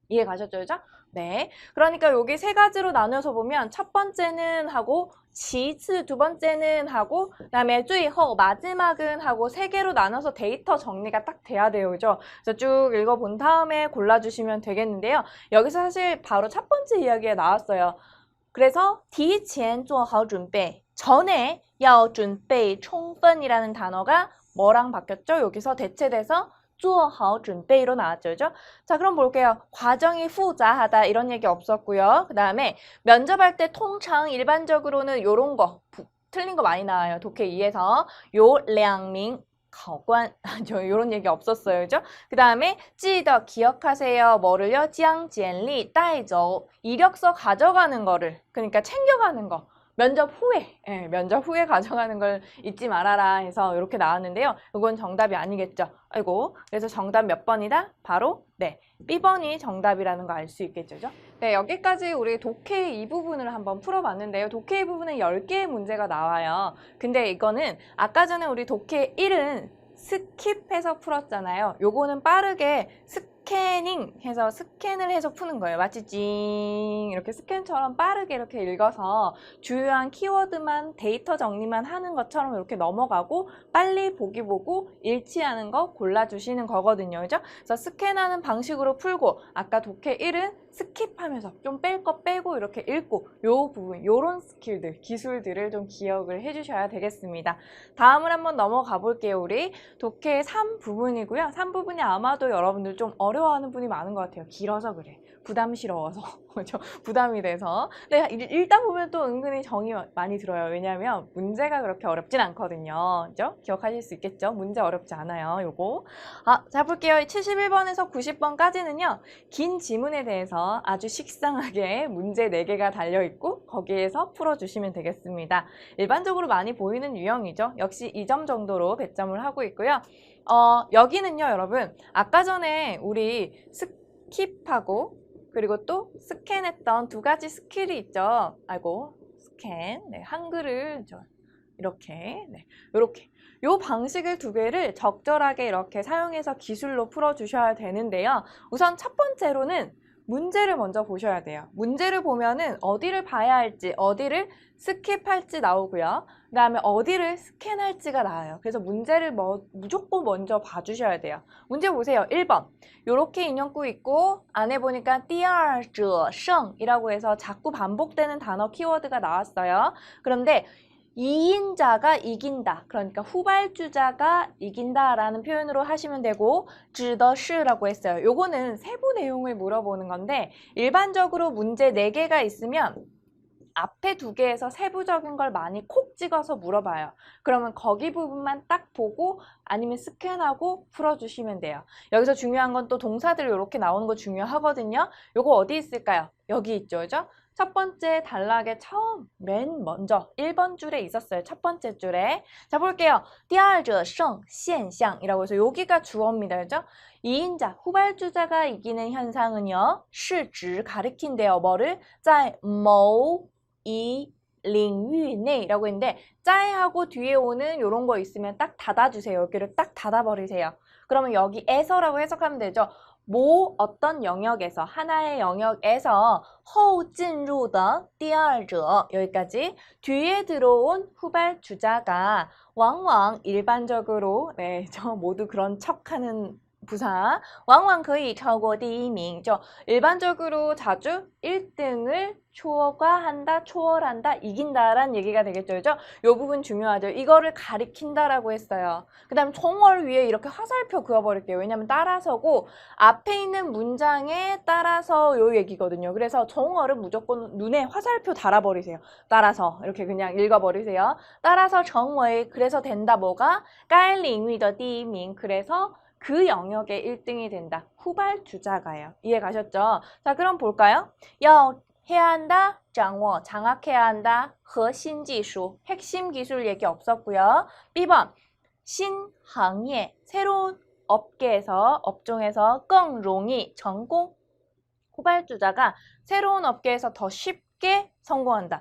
A: 이해 가셨죠? 그죠? 네. 그러니까 여기 세 가지로 나눠서 보면 첫 번째는 하고 지츠 두 번째는 하고 그다음에 最后 마지막은 하고 세 개로 나눠서 데이터 정리가 딱 돼야 돼요. 그죠? 그래서 쭉 읽어본 다음에 골라주시면 되겠는데요. 여기서 사실 바로 첫 번째 이야기가 나왔어요. 그래서 提前做好准备 전에 要准备充分이라는 단어가 뭐랑 바뀌었죠? 여기서 대체돼서 做好准备로 나왔죠. 그죠? 자, 그럼 볼게요. 과정이复杂하다 이런 얘기 없었고요. 그 다음에 면접할 때 통상 일반적으로는 요런 거 틀린 거 많이 나와요. 독해 2에서 요 两名 考官 이런 얘기 없었어요. 그죠? 그 다음에 记得 기억하세요. 뭐를요? 将简历带走 이력서 가져가는 거를 그러니까 챙겨가는 거 면접 후에 면접 후에 가져가는 걸 잊지 말아라 해서 이렇게 나왔는데요. 이건 정답이 아니겠죠. 아이고 그래서 정답 몇 번이다? 바로 네 B번이 정답이라는 거 알 수 있겠죠. 네, 여기까지 우리 독해 이 부분을 한번 풀어봤는데요. 독해 이 부분은 10개의 문제가 나와요. 근데 이거는 아까 전에 우리 독해 1은 스킵해서 풀었잖아요. 요거는 빠르게 스캐닝 해서 스캔을 해서 푸는 거예요. 마치 징 이렇게 스캔처럼 빠르게 이렇게 읽어서 주요한 키워드만 데이터 정리만 하는 것처럼 이렇게 넘어가고 빨리 보기 보고 일치하는 거 골라주시는 거거든요. 그죠? 그래서 스캔하는 방식으로 풀고 아까 독해 1은 스킵하면서 좀 뺄 거 빼고 이렇게 읽고 요 부분, 요런 스킬들, 기술들을 좀 기억을 해주셔야 되겠습니다. 다음을 한번 넘어가 볼게요. 우리 독해 3부분이고요. 3부분이 아마도 여러분들 좀 어려워하는 분이 많은 것 같아요. 길어서 그래. 부담스러워서. 그렇죠? 부담이 돼서. 근데 일단 보면 또 은근히 정이 많이 들어요. 왜냐하면 문제가 그렇게 어렵진 않거든요. 그죠? 기억하실 수 있겠죠? 문제 어렵지 않아요. 요거. 자, 볼게요. 71번에서 90번까지는요. 긴 지문에 대해서 아주 식상하게 문제 4개가 달려있고 거기에서 풀어주시면 되겠습니다. 일반적으로 많이 보이는 유형이죠. 역시 2점 정도로 배점을 하고 있고요. 여기는요, 여러분. 아까 전에 우리 스킵하고 그리고 또 스캔했던 2가지 스킬이 있죠. 아이고, 스캔. 네, 한글을 이렇게, 네, 이렇게. 요 방식을 2개를 적절하게 이렇게 사용해서 기술로 풀어주셔야 되는데요. 우선 첫 번째로는 문제를 먼저 보셔야 돼요. 문제를 보면은 어디를 봐야 할지, 어디를 스킵할지 나오고요. 그 다음에 어디를 스캔할지가 나와요. 그래서 문제를 무조건 먼저 봐주셔야 돼요. 문제 보세요. 1번. 요렇게 인형구 있고 안에 보니까 第二者胜이라고 해서 자꾸 반복되는 단어 키워드가 나왔어요. 그런데 2인자가 이긴다. 그러니까 후발주자가 이긴다라는 표현으로 하시면 되고 指的是라고 했어요. 요거는 세부 내용을 물어보는 건데 일반적으로 문제 4개가 있으면 앞에 2개에서 세부적인 걸 많이 콕 찍어서 물어봐요. 그러면 거기 부분만 딱 보고 아니면 스캔하고 풀어주시면 돼요. 여기서 중요한 건 또 동사들 이렇게 나오는 거 중요하거든요. 요거 어디 있을까요? 여기 있죠, 그죠? 첫 번째 단락의 처음, 맨 먼저 1번 줄에 있었어요. 첫 번째 줄에. 자, 볼게요. 第二者胜现象이라고 해서 여기가 주어입니다. 그죠? 2인자, 후발주자가 이기는 현상은요. 是指 가리킨대요. 뭐를? 在某이领域内라고 했는데 짜이하고 뒤에 오는 이런 거 있으면 딱 닫아주세요. 여기를 딱 닫아버리세요. 그러면 여기에서라고 해석하면 되죠. 모 어떤 영역에서 하나의 영역에서 后进入的第二者 여기까지 뒤에 들어온 후발주자가 왕왕 일반적으로 네, 저 모두 그런 척하는 부사 왕왕 可以超过第一名 일반적으로 자주 1등을 초과한다, 초월한다, 이긴다라는 얘기가 되겠죠. 그죠? 이 부분 중요하죠. 이거를 가리킨다라고 했어요. 그 다음 총월 위에 이렇게 화살표 그어버릴게요. 왜냐면 따라서고 앞에 있는 문장에 따라서 요 얘기거든요. 그래서 총월은 무조건 눈에 화살표 달아버리세요. 따라서 이렇게 그냥 읽어버리세요. 따라서 정월 그래서 된다 뭐가 该领域的第一名 그래서 그 영역의 1등이 된다. 후발주자가요. 이해 가셨죠? 자, 그럼 볼까요? 要 해야 한다, 掌握, 장악해야 한다, 核心技术, 핵심 기술 얘기 없었고요. B번, 신항예, 새로운 업계에서, 업종에서 更容易 成功, 후발주자가 새로운 업계에서 더 쉽게 성공한다.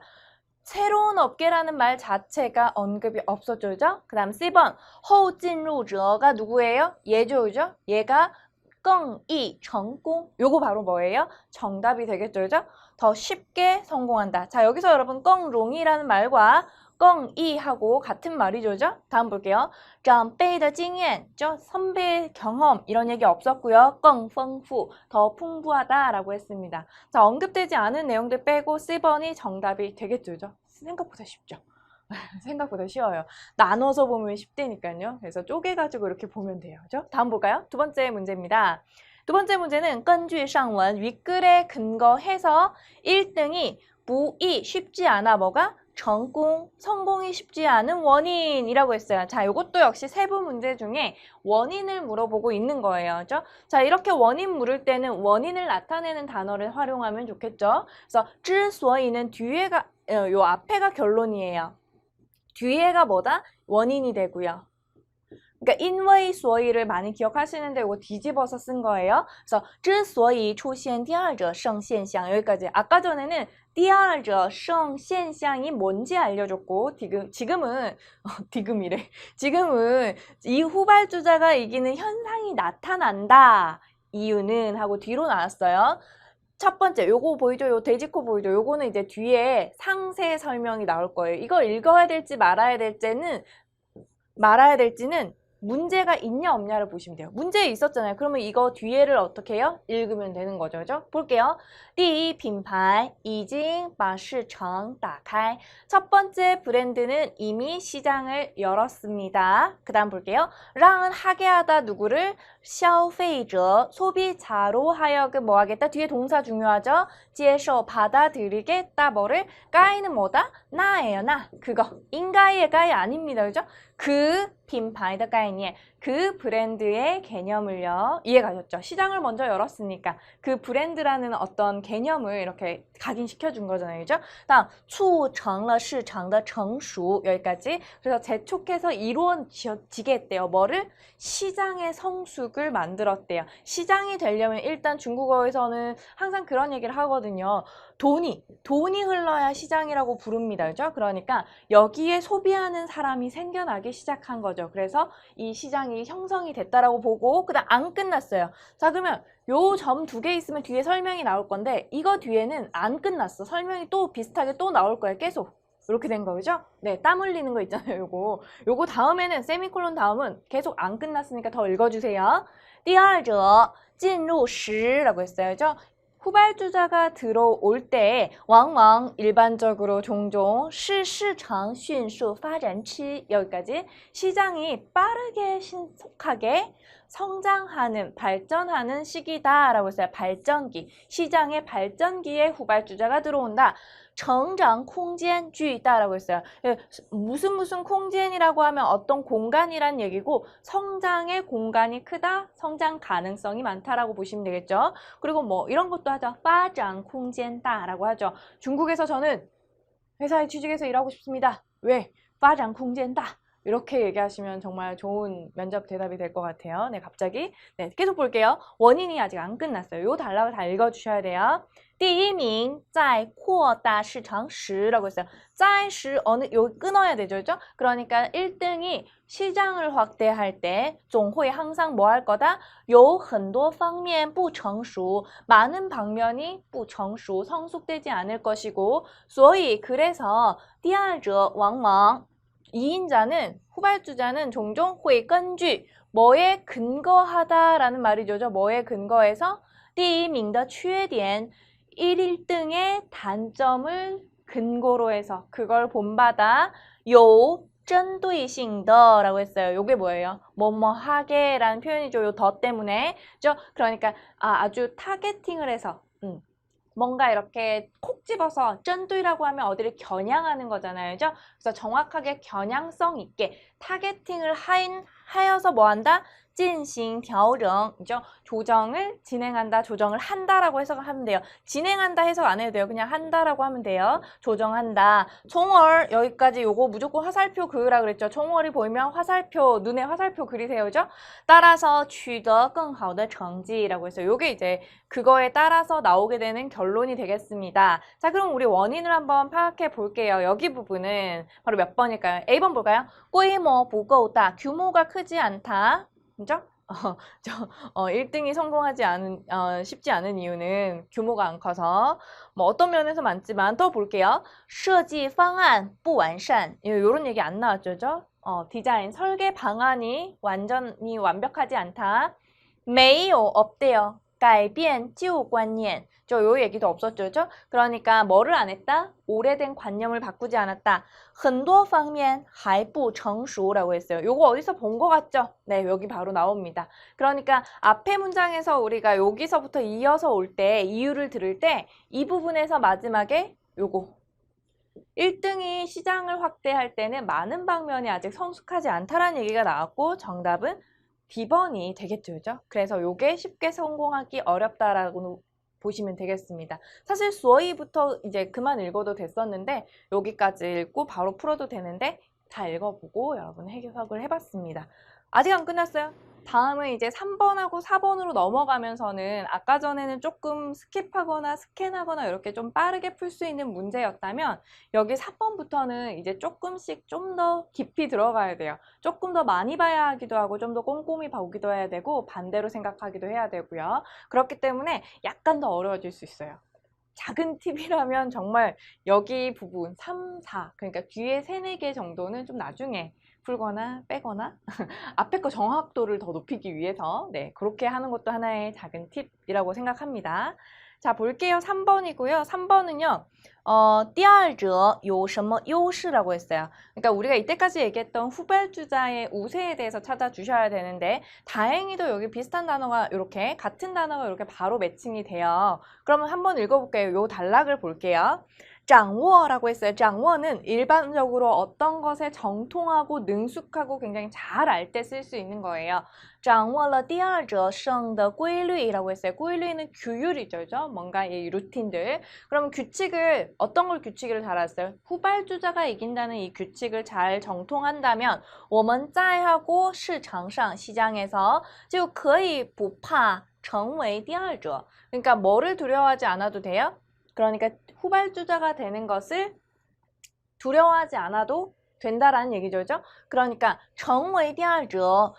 A: 새로운 업계라는 말 자체가 언급이 없었죠, 그죠? 그 다음 C번, 后进入者가 누구예요? 얘죠, 그죠? 얘가 更易成功. 요거 바로 뭐예요? 정답이 되겠죠, 그죠? 더 쉽게 성공한다. 자, 여기서 여러분 更容易라는 말과 更易하고 같은 말이죠, 그죠? 다음 볼게요. 长辈的经验, 선배의 경험 이런 얘기 없었고요. 更丰富, 더 풍부하다라고 했습니다. 자, 언급되지 않은 내용들 빼고 C번이 정답이 되겠죠, 그죠? 생각보다 쉽죠. 생각보다 쉬워요. 나눠서 보면 쉽다니까요. 그래서 쪼개가지고 이렇게 보면 돼요. 그죠? 다음 볼까요? 2번째 문제입니다. 2번째 문제는 根据上文 윗글에 근거해서 1등이 무이 쉽지 않아 뭐가?成功, 성공이 쉽지 않은 원인이라고 했어요. 자, 이것도 역시 세부 문제 중에 원인을 물어보고 있는 거예요. 그죠? 자, 이렇게 원인 물을 때는 원인을 나타내는 단어를 활용하면 좋겠죠. 그래서 之所以는 뒤에가 요 앞에가 결론이에요. 뒤에가 뭐다? 원인이 되고요. 그러니까 因为所以를 많이 기억하시는데 이거 뒤집어서 쓴 거예요. 그래서 之所以出现第二者胜现象 여기까지. 아까 전에는 第二者胜现象이 뭔지 알려줬고 지금은 지금은 이 후발주자가 이기는 현상이 나타난다. 이유는 하고 뒤로 나왔어요. 첫 번째, 요거 보이죠? 요 돼지코 보이죠? 요거는 이제 뒤에 상세 설명이 나올 거예요. 이거 읽어야 될지 말아야 될지는 문제가 있냐 없냐를 보시면 돼요. 문제 있었잖아요. 그러면 이거 뒤에를 어떻게 해요? 읽으면 되는 거죠. 그죠? 볼게요. 第一品牌已经把市场打开. 첫 번째 브랜드는 이미 시장을 열었습니다. 그 다음 볼게요. 랑은 하게 하다 누구를? 消费者, 소비자로 하여금 뭐 하겠다? 뒤에 동사 중요하죠? 接受, 받아들이겠다. 뭐를? 까이는 뭐다? 나예요, 나. 그거. 인가이의 까이 아닙니다. 그죠? 그品牌的概念, 그 브랜드의 개념을요. 이해가셨죠? 시장을 먼저 열었으니까 그 브랜드라는 어떤 개념을 이렇게 각인시켜 준 거잖아요. 그죠? 다음, 促成了市场的成熟. 여기까지. 그래서 재촉해서 이루어지게 했대요. 뭐를? 시장의 성숙을 만들었대요. 시장이 되려면 일단 중국어에서는 항상 그런 얘기를 하거든요. 돈이 흘러야 시장이라고 부릅니다. 그죠? 그러니까 여기에 소비하는 사람이 생겨나기 시작한 거죠. 그래서 이 시장이 형성이 됐다라고 보고 그다음 안 끝났어요. 자, 그러면 요 점 두 개 있으면 뒤에 설명이 나올 건데 이거 뒤에는 안 끝났어. 설명이 또 비슷하게 또 나올 거예요. 계속. 이렇게 된 거죠? 네, 땀 흘리는 거 있잖아요. 요거 다음에는 세미콜론 다음은 계속 안 끝났으니까 더 읽어주세요. 第二者进入时라고 했어요. 그죠? 후발주자가 들어올 때 왕왕 일반적으로 종종 시장 迅速发展期 여기까지 시장이 빠르게 신속하게 성장하는 발전하는 시기다 라고 했어요. 발전기, 시장의 발전기에 후발주자가 들어온다. 成长空间巨大라고 했어요. 무슨空间이라고 하면 어떤 공간이란 얘기고 성장의 공간이 크다, 성장 가능성이 많다라고 보시면 되겠죠. 그리고 뭐 이런 것도 하죠. 发展空间大라고 하죠. 중국에서 저는 회사에 취직해서 일하고 싶습니다. 왜? 发展空间大. 이렇게 얘기하시면 정말 좋은 면접 대답이 될 것 같아요. 네, 갑자기. 네, 계속 볼게요. 원인이 아직 안 끝났어요. 요 단락을 다 읽어주셔야 돼요. 第一名在扩大市场时라고 했어요. 在时 어느 여기 끊어야 되죠. 그죠? 그러니까 1등이 시장을 확대할 때 总会 항상 뭐 할 거다? 有很多方面不成熟. 많은 방면이 不成熟, 성숙되지 않을 것이고 所以 그래서 第二者往往 2인자는 후발주자는 종종 会根据 뭐에 근거하다라는 말이죠. 뭐에 근거해서 第一名的缺点 1등의 단점을 근거로 해서 그걸 본받아 有针对性的라고 했어요. 요게 뭐예요? 뭐뭐하게 라는 표현이죠. 요 더 때문에. 그죠? 그러니까 아주 타겟팅을 해서 뭔가 이렇게 콕 집어서 쩐두이라고 하면 어디를 겨냥하는 거잖아요. 그죠? 그래서 정확하게 겨냥성 있게 타겟팅을 하여서 뭐 한다? 进行调整, 그죠? 조정을 진행한다, 조정을 한다라고 해석하면 돼요. 진행한다 해석 안 해도 돼요. 그냥 한다라고 하면 돼요. 조정한다. 총얼 여기까지 요거 무조건 화살표 그으라 그랬죠. 총얼이 보이면 화살표, 눈에 화살표 그리세요. 그죠? 따라서 取得更好的成绩라고 했어요. 요게 이제 그거에 따라서 나오게 되는 결론이 되겠습니다. 자, 그럼 우리 원인을 한번 파악해 볼게요. 여기 부분은 바로 몇 번일까요? A번 볼까요? 规模不够大, 규모가 크지 않다. 그죠? 1등이 성공하지 쉽지 않은 이유는 규모가 안 커서 뭐 어떤 면에서 많지만 더 볼게요. 设计方案不完善. 이런 얘기 안 나왔죠, 그죠? 디자인, 설계 방안이 완전히 완벽하지 않다. 没有 없대요. 改变旧观念. 요 얘기도 없었죠, 그죠? 그러니까 뭐를 안 했다? 오래된 관념을 바꾸지 않았다. 很多方面还不成熟라고 했어요. 요거 어디서 본 것 같죠? 네, 여기 바로 나옵니다. 그러니까 앞에 문장에서 우리가 여기서부터 이어서 올 때, 이유를 들을 때 이 부분에서 마지막에 요거 1등이 시장을 확대할 때는 많은 방면이 아직 성숙하지 않다라는 얘기가 나왔고 정답은 B번이 되겠죠, 그죠? 그래서 요게 쉽게 성공하기 어렵다라고 보시면 되겠습니다. 사실 수어이부터 이제 그만 읽어도 됐었는데 여기까지 읽고 바로 풀어도 되는데 다 읽어보고 여러분 해석을 해봤습니다. 아직 안 끝났어요. 다음은 이제 3번하고 4번으로 넘어가면서는 아까 전에는 조금 스킵하거나 스캔하거나 이렇게 좀 빠르게 풀 수 있는 문제였다면 여기 4번부터는 이제 조금씩 좀 더 깊이 들어가야 돼요. 조금 더 많이 봐야 하기도 하고 좀 더 꼼꼼히 보기도 해야 되고 반대로 생각하기도 해야 되고요. 그렇기 때문에 약간 더 어려워질 수 있어요. 작은 팁이라면 정말 여기 부분 3, 4 그러니까 뒤에 3, 4개 정도는 좀 나중에 풀거나 빼거나 앞에 거 정확도를 더 높이기 위해서 네, 그렇게 하는 것도 하나의 작은 팁이라고 생각합니다. 자, 볼게요. 3번이고요. 3번은요. 第二者有什么优势라고 했어요. 그러니까 우리가 이때까지 얘기했던 후발주자의 우세에 대해서 찾아주셔야 되는데 다행히도 여기 비슷한 단어가 이렇게 같은 단어가 이렇게 바로 매칭이 돼요. 그러면 한번 읽어볼게요. 요 단락을 볼게요. 掌握라고 했어요. 掌握는 일반적으로 어떤 것에 정통하고 능숙하고 굉장히 잘 알 때 쓸 수 있는 거예요. 掌握了第二者胜的规律라고 했어요. 规律는 규율이죠. 그죠? 뭔가 이 루틴들. 그러면 규칙을 어떤 걸 규칙을 잘 알았어요? 후발주자가 이긴다는 이 규칙을 잘 정통한다면 我们在하고 市场上 시장에서 就可以不怕成为第二者. 그러니까 뭐를 두려워하지 않아도 돼요? 그러니까 후발주자가 되는 것을 두려워하지 않아도 된다라는 얘기죠. 그죠? 그러니까 成为第二者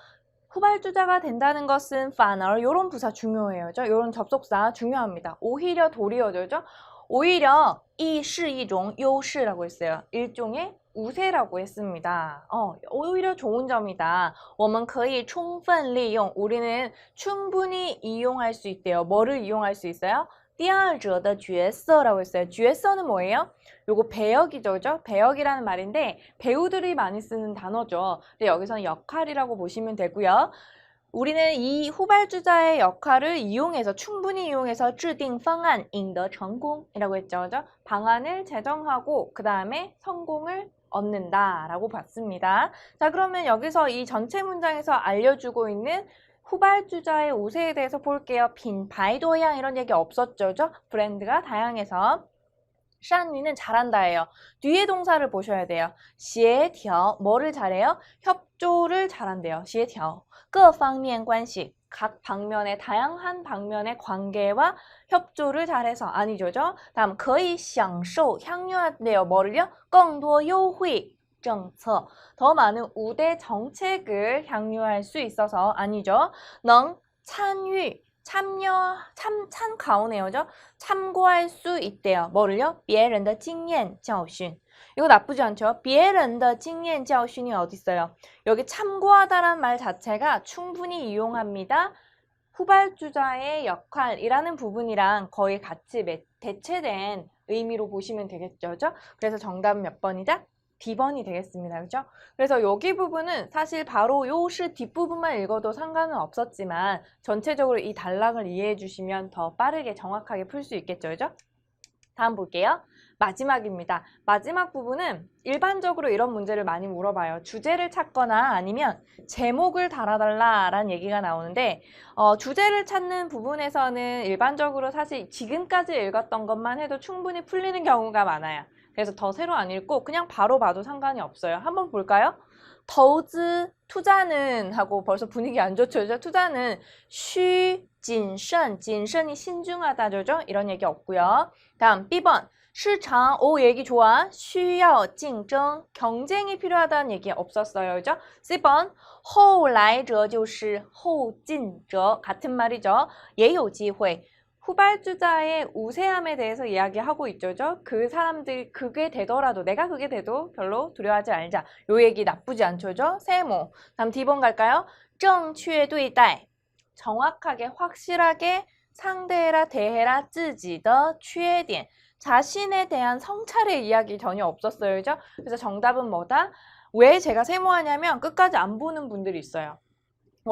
A: 후발주자가 된다는 것은 反而 이런 부사 중요해요. 이런 접속사 중요합니다. 오히려 도리어죠. 그죠? 오히려 亦是一种优势라고 했어요. 일종의 우세라고 했습니다. 오히려 좋은 점이다. 我们可以充分利用 우리는 충분히 이용할 수 있대요. 뭐를 이용할 수 있어요? 第二者的角色라고 했어요. 角色는 뭐예요? 요거 배역이죠. 그죠? 배역이라는 말인데 배우들이 많이 쓰는 단어죠. 근데 여기서는 역할이라고 보시면 되고요. 우리는 이 후발주자의 역할을 이용해서 충분히 이용해서 制定方案赢得成功이라고 했죠. 그죠? 방안을 제정하고 그 다음에 성공을 얻는다라고 봤습니다. 자, 그러면 여기서 이 전체 문장에서 알려주고 있는 후발주자의 우세에 대해서 볼게요. 빈바이도양 이런 얘기 없었죠. 그죠? 브랜드가 다양해서 善于는 잘한다예요. 뒤에 동사를 보셔야 돼요. 协调 뭐를 잘해요? 협조를 잘한대요. 协调各方面关系 각 방면의 다양한 방면의 관계와 협조를 잘해서 아니죠. 다음 可以享受 향유한대요. 뭐를요? 更多优惠 정策더 많은 우대 정책을 향유할 수 있어서 아니죠. 能参与 참여네요. 참고할 수 있대요. 뭐를요? 别人的经验教训 이거 나쁘지 않죠? 别人的经验教训이 어디 있어요? 여기 참고하다란 말 자체가 충분히 이용합니다. 후발주자의 역할이라는 부분이랑 거의 같이 대체된 의미로 보시면 되겠죠. 그래서 정답은 몇 번이다? B번이 되겠습니다. 그죠? 그래서 여기 부분은 사실 바로 요시 뒷부분만 읽어도 상관은 없었지만 전체적으로 이 단락을 이해해 주시면 더 빠르게 정확하게 풀 수 있겠죠. 그죠? 다음 볼게요. 마지막입니다. 마지막 부분은 일반적으로 이런 문제를 많이 물어봐요. 주제를 찾거나 아니면 제목을 달아달라라는 얘기가 나오는데 주제를 찾는 부분에서는 일반적으로 사실 지금까지 읽었던 것만 해도 충분히 풀리는 경우가 많아요. 그래서 더 새로 안 읽고 그냥 바로 봐도 상관이 없어요. 한번 볼까요? 投资 투자는 하고 벌써 분위기 안 좋죠. 투자는 需谨慎 谨慎이 신중하다죠. 이런 얘기 없고요. 다음 B번 市场 오 얘기 좋아. 需要竞争 경쟁이 필요하다는 얘기 없었어요. 그죠? C번 后来者就是后进者 같은 말이죠. 也有机会 후발주자의 우세함에 대해서 이야기하고 있죠. 그 사람들 그게 되더라도 내가 그게 돼도 별로 두려워하지 말자. 요 얘기 나쁘지 않죠. 세모. 다음 D번 갈까요? 正确对待 정확하게 확실하게 상대해라 대해라 自己的缺点 자신에 대한 성찰의 이야기 전혀 없었어요. 그죠? 그래서 정답은 뭐다? 왜 제가 세모하냐면 끝까지 안 보는 분들이 있어요.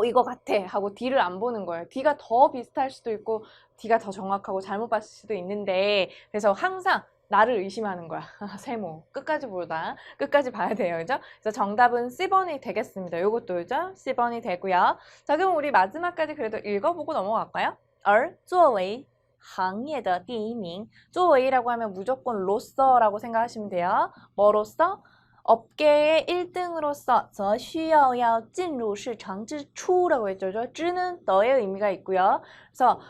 A: 이거 같아 하고 D를 안 보는 거예요. D가 더 비슷할 수도 있고 D가 더 정확하고 잘못 봤을 수도 있는데 그래서 항상 나를 의심하는 거야. 세모. 끝까지 보다. 끝까지 봐야 돼요. 그죠? 그래서 정답은 C번이 되겠습니다. 요것도 그죠? C번이 되고요. 자, 그럼 우리 마지막까지 그래도 읽어보고 넘어갈까요? 而作为行业的第一名 作为라고 하면 무조건 로서라고 생각하시면 돼요. 뭐로서? 업계의 1등으로서 则需要要进入市场之初 라고 했죠. 之는 너의 의미가 있고요. 그래서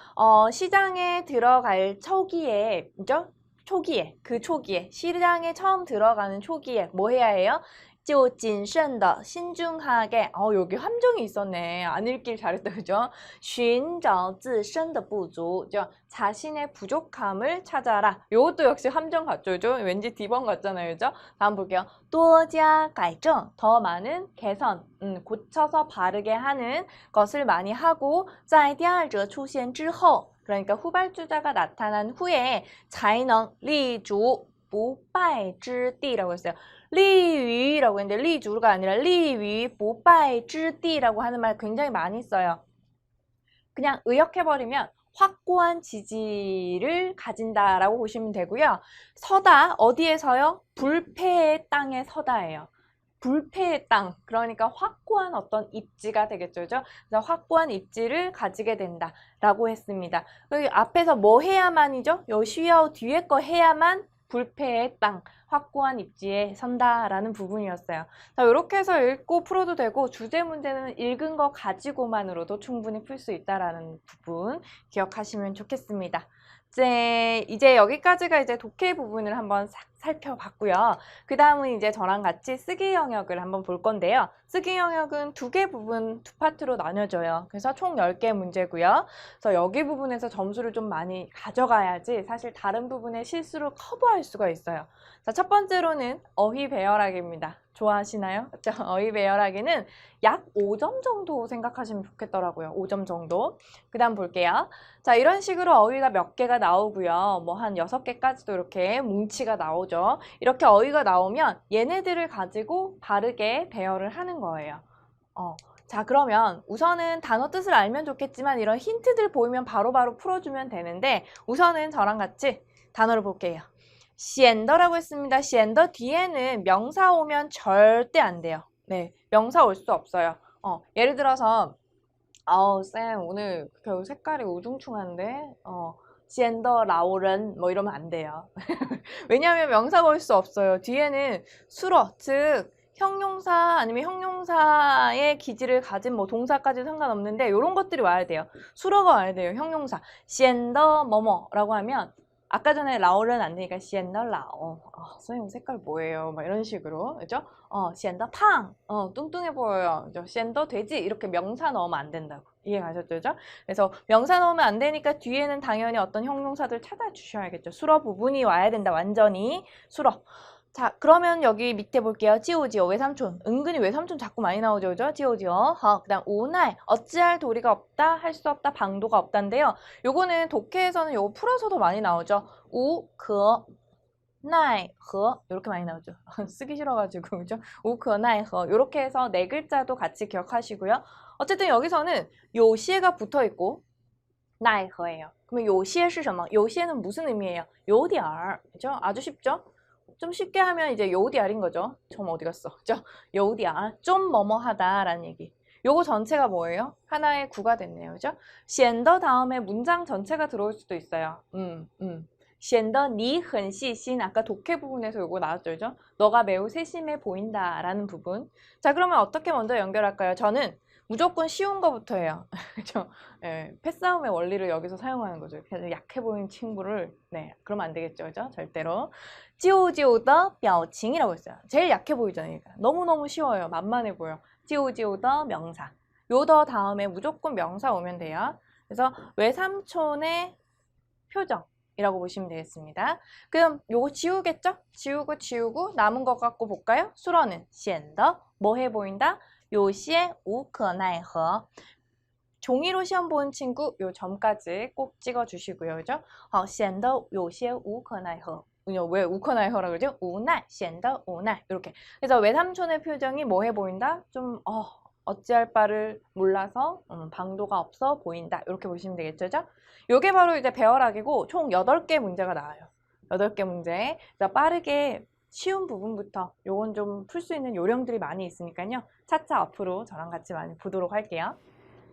A: 시장에 들어갈 초기에, 그죠? 초기에, 그 초기에, 시장에 처음 들어가는 초기에 뭐 해야 해요? 就谨慎的 신중하게. 여기 함정이 있었네. 안 읽길 잘했다, 그죠? 寻找自身的不足, 자신의 부족함을 찾아라. 요것도 역시 함정 같죠, 그죠? 왠지 D번 같잖아요, 그죠? 다음 볼게요. 多加改正, 더 많은 개선, 고쳐서 바르게 하는 것을 많이 하고, 在第二者出现之后, 그러니까 후발주자가 나타난 후에 才能立足不败之地라고 했어요. 리위라고 했는데 리주가 아니라 리위 보바이즈디라고 하는 말 굉장히 많이 써요. 그냥 의역해버리면 확고한 지지를 가진다라고 보시면 되고요. 서다 어디에서요? 불패의 땅에 서다예요. 불패의 땅, 그러니까 확고한 어떤 입지가 되겠죠. 그죠? 그래서 확고한 입지를 가지게 된다라고 했습니다. 여기 앞에서 뭐 해야만이죠? 요 쉬어 뒤에 거 해야만 불패의 땅, 확고한 입지에 선다라는 부분이었어요. 자, 이렇게 해서 읽고 풀어도 되고 주제 문제는 읽은 거 가지고만으로도 충분히 풀 수 있다라는 부분 기억하시면 좋겠습니다. 이제 여기까지가 이제 독해 부분을 한번 살펴봤고요. 그 다음은 이제 저랑 같이 쓰기 영역을 한번 볼 건데요. 쓰기 영역은 두 개 부분, 두 파트로 나뉘어져요. 그래서 총 10개 문제고요. 그래서 여기 부분에서 점수를 좀 많이 가져가야지 사실 다른 부분의 실수를 커버할 수가 있어요. 자, 첫 번째로는 어휘 배열하기입니다. 좋아하시나요? 어휘 배열하기는 약 5점 정도 생각하시면 좋겠더라고요. 5점 정도. 그 다음 볼게요. 자, 이런 식으로 어휘가 몇 개가 나오고요. 뭐 한 6개까지도 이렇게 뭉치가 나오죠. 이렇게 어휘가 나오면 얘네들을 가지고 바르게 배열을 하는 거예요. 자, 그러면 우선은 단어 뜻을 알면 좋겠지만 이런 힌트들 보이면 바로바로 풀어주면 되는데 우선은 저랑 같이 단어를 볼게요. 시엔더라고 했습니다. 시엔더 뒤에는 명사 오면 절대 안 돼요. 네, 명사 올 수 없어요. 예를 들어서 쌤 오늘 겨우 색깔이 우중충한데 시엔더 라오른 뭐 이러면 안 돼요. 왜냐하면 명사가 올 수 없어요. 뒤에는 수러, 즉 형용사 아니면 형용사의 기질을 가진 뭐 동사까지 상관없는데 이런 것들이 와야 돼요. 수러가 와야 돼요. 형용사. 시엔더 뭐뭐라고 하면 아까 전에 라오는 안 되니까 시엔더 라오. 선생님 색깔 뭐예요? 막 이런 식으로. 그죠? 시엔더 팡. 뚱뚱해 보여요. 그죠? 시엔더 돼지. 이렇게 명사 넣으면 안 된다고. 이해 가셨죠? 그죠? 그래서 명사 넣으면 안 되니까 뒤에는 당연히 어떤 형용사들 찾아주셔야겠죠. 수러 부분이 와야 된다. 완전히. 수러. 자, 그러면 여기 밑에 볼게요. 지오지오, 외삼촌. 은근히 외삼촌 자꾸 많이 나오죠, 그죠? 지오지오. 그 다음 우날, 어찌할 도리가 없다, 할 수 없다, 방도가 없다인데요. 요거는 독해에서는 요거 풀어서도 많이 나오죠. 우, 그, 나이, 허 이렇게 많이 나오죠. 쓰기 싫어가지고, 그죠? 우, 그, 나이, 허 이렇게 해서 네 글자도 같이 기억하시고요. 어쨌든 여기서는 요시에가 붙어있고 나이, 허예요. 그러면 요시에 是什么? 요시에는 무슨 의미예요? 요디알, 그죠? 아주 쉽죠? 좀 쉽게 하면 이제 요디알인 거죠. 점 어디 갔어? 그죠? 요디알, 좀 뭐뭐하다라는 얘기. 요거 전체가 뭐예요? 하나의 구가 됐네요. 그죠? 显得 다음에 문장 전체가 들어올 수도 있어요. 显得你很细心. 아까 독해 부분에서 요거 나왔죠. 그죠? 너가 매우 세심해 보인다라는 부분. 자, 그러면 어떻게 먼저 연결할까요? 저는 무조건 쉬운 거부터 해요. 그죠? 예, 패싸움의 원리를 여기서 사용하는 거죠. 그냥 약해 보이는 친구를, 네, 그러면 안 되겠죠. 그죠? 절대로. 지오지오더 뼈칭이라고 했어요. 제일 약해 보이잖아요. 너무너무 쉬워요. 만만해 보여. 지오지오더 명사. 요더 다음에 무조건 명사 오면 돼요. 그래서 외삼촌의 표정이라고 보시면 되겠습니다. 그럼 요거 지우겠죠? 지우고 남은 것 갖고 볼까요? 수러는 显得 뭐 해 보인다? 有些无可奈何. 종이로 시험 보는 친구 요 점까지 꼭 찍어 주시고요. 그죠? 显得有些无可奈何. 왜 우커나이허라 그러죠? 우날, 显得 우날. 이렇게. 그래서 외삼촌의 표정이 뭐 해 보인다? 좀 어찌할 바를 몰라서 방도가 없어 보인다. 이렇게 보시면 되겠죠? 요게 바로 이제 배열하기고 총 8개 문제가 나와요. 8개 문제. 그래서 빠르게 쉬운 부분부터 요건 좀 풀 수 있는 요령들이 많이 있으니까요. 차차 앞으로 저랑 같이 많이 보도록 할게요.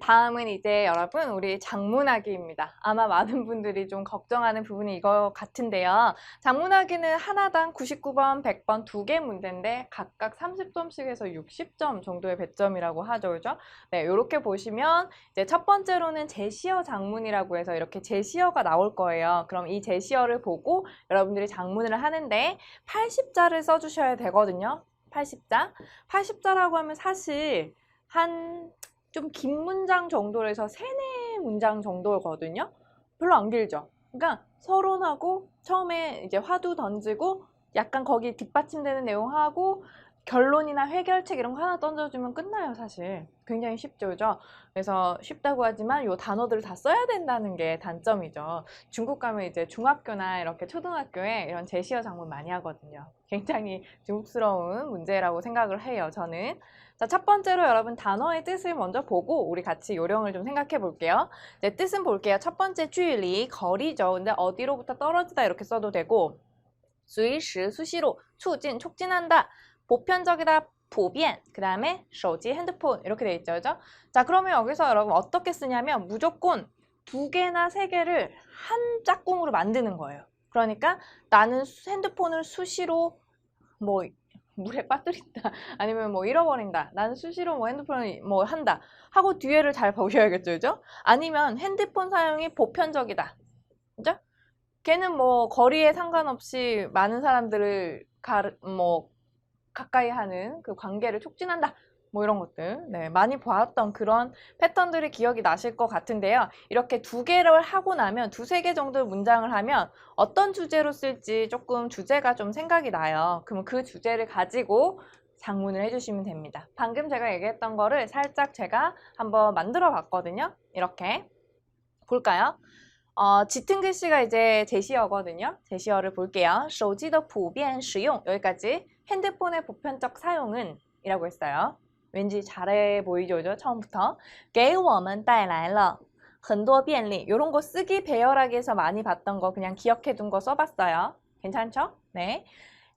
A: 다음은 이제 여러분 우리 작문하기입니다. 아마 많은 분들이 좀 걱정하는 부분이 이거 같은데요. 작문하기는 하나당 99번, 100번 두 개 문제인데 각각 30점씩에서 60점 정도의 배점이라고 하죠. 그죠? 네, 이렇게 보시면 이제 첫 번째로는 제시어 작문이라고 해서 이렇게 제시어가 나올 거예요. 그럼 이 제시어를 보고 여러분들이 작문을 하는데 80자를 써주셔야 되거든요. 80자. 80자라고 하면 사실 한 좀 긴 문장 정도로 해서 3, 4문장 정도거든요. 별로 안 길죠. 그러니까 서론하고 처음에 이제 화두 던지고 약간 거기 뒷받침되는 내용하고 결론이나 해결책 이런 거 하나 던져주면 끝나요, 사실. 굉장히 쉽죠, 그죠? 그래서 쉽다고 하지만 요 단어들을 다 써야 된다는 게 단점이죠. 중국 가면 이제 중학교나 이렇게 초등학교에 이런 제시어 작문 많이 하거든요. 굉장히 중국스러운 문제라고 생각을 해요, 저는. 자, 첫 번째로 여러분 단어의 뜻을 먼저 보고 우리 같이 요령을 좀 생각해 볼게요. 이제 뜻은 볼게요. 첫 번째距离, 거리죠. 근데 어디로부터 떨어지다 이렇게 써도 되고 随时, 수시로, 促进, 촉진한다. 보편적이다, 普遍, 그 다음에 手机, 핸드폰 이렇게 돼 있죠, 그죠? 자, 그러면 여기서 여러분 어떻게 쓰냐면 무조건 2개나 3개를 한 짝꿍으로 만드는 거예요. 그러니까 나는 핸드폰을 수시로 뭐 물에 빠뜨린다 아니면 뭐 잃어버린다, 나는 수시로 뭐 핸드폰을 뭐 한다 하고 뒤에를 잘 보셔야겠죠, 그죠? 아니면 핸드폰 사용이 보편적이다, 그죠? 걔는 뭐 거리에 상관없이 많은 사람들을 가까이 하는 그 관계를 촉진한다. 뭐 이런 것들. 네, 많이 보았던 그런 패턴들이 기억이 나실 것 같은데요. 이렇게 2개를 하고 나면 2-3개 정도 문장을 하면 어떤 주제로 쓸지 조금 주제가 좀 생각이 나요. 그러면 그 주제를 가지고 작문을 해주시면 됩니다. 방금 제가 얘기했던 거를 살짝 제가 한번 만들어 봤거든요. 이렇게 볼까요? 짙은 글씨가 이제 제시어거든요. 제시어를 볼게요. 手机的普遍使用 여기까지. 핸드폰의 보편적 사용은 이라고 했어요. 왠지 잘해 보이죠, 그죠? 처음부터. 给我们带来了很多便利. 이런 거 쓰기 배열하기에서 많이 봤던 거 그냥 기억해둔 거 써봤어요. 괜찮죠? 네.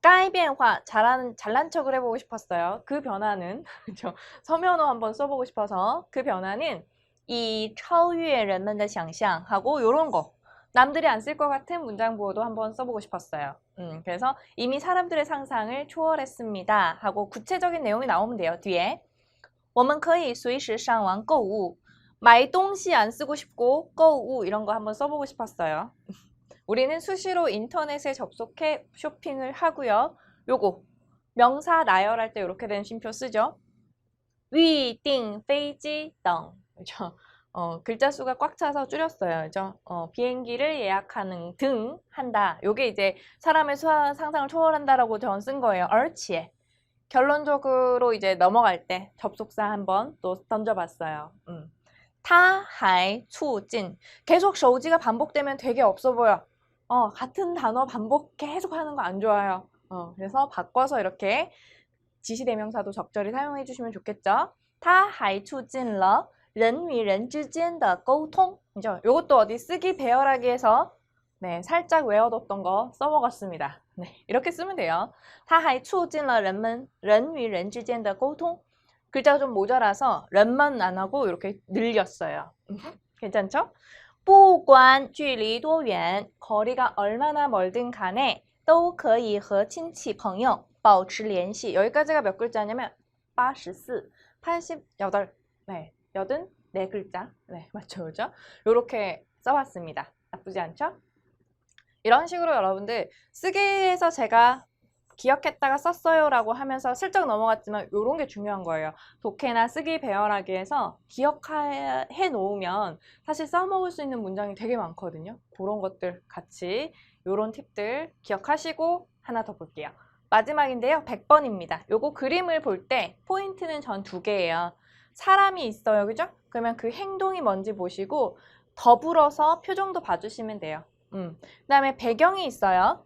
A: 该变化, 잘난 척을 해보고 싶었어요. 그 변화는 그죠? 서면어 한번 써보고 싶어서 그 변화는 以超越人们的想象 하고 요런 거 남들이 안 쓸 것 같은 문장 부호도 한번 써보고 싶었어요. 그래서 이미 사람들의 상상을 초월했습니다 하고 구체적인 내용이 나오면 돼요. 뒤에 我们可以随时上网购物 买东西안 쓰고 싶고 购物 이런 거 한번 써보고 싶었어요. 우리는 수시로 인터넷에 접속해 쇼핑을 하고요. 요거 명사 나열할 때 이렇게 된 쉼표 쓰죠. 预订飞机等 그렇죠? 글자 수가 꽉 차서 줄였어요. 그죠? 비행기를 예약하는 등 한다. 요게 이제 사람의 상상을 초월한다라고 전 쓴 거예요. 而且 결론적으로 이제 넘어갈 때 접속사 한번 또 던져봤어요. 它还促进 계속 手机가 반복되면 되게 없어 보여. 같은 단어 반복 계속 하는 거 안 좋아요. 그래서 바꿔서 이렇게 지시대명사도 적절히 사용해 주시면 좋겠죠. 它还促进了人与人之间的沟通. 그죠? 요것도 어디 쓰기 배열하기에서 네, 살짝 외워뒀던 거 써먹었습니다. 네, 이렇게 쓰면 돼요. 它还促进了人与人之间的沟通. 글자가 좀 모자라서 렌만 안 하고 이렇게 늘렸어요. 괜찮죠? 不管距离多远 거리가 얼마나 멀든 간에 都可以和亲戚朋友保持联系. 여기까지가 몇 글자냐면 84, 88, 네, 84글자. 네, 맞죠, 그죠? 요렇게 써봤습니다. 나쁘지 않죠? 이런 식으로 여러분들 쓰기에서 제가 기억했다가 썼어요 라고 하면서 슬쩍 넘어갔지만 이런 게 중요한 거예요. 독해나 쓰기 배열하기에서 기억해 놓으면 사실 써먹을 수 있는 문장이 되게 많거든요. 그런 것들 같이 이런 팁들 기억하시고 하나 더 볼게요. 마지막인데요. 100번입니다. 요거 그림을 볼 때 포인트는 전 2개예요. 사람이 있어요. 그죠? 그러면 그 행동이 뭔지 보시고 더불어서 표정도 봐주시면 돼요. 그 다음에 배경이 있어요.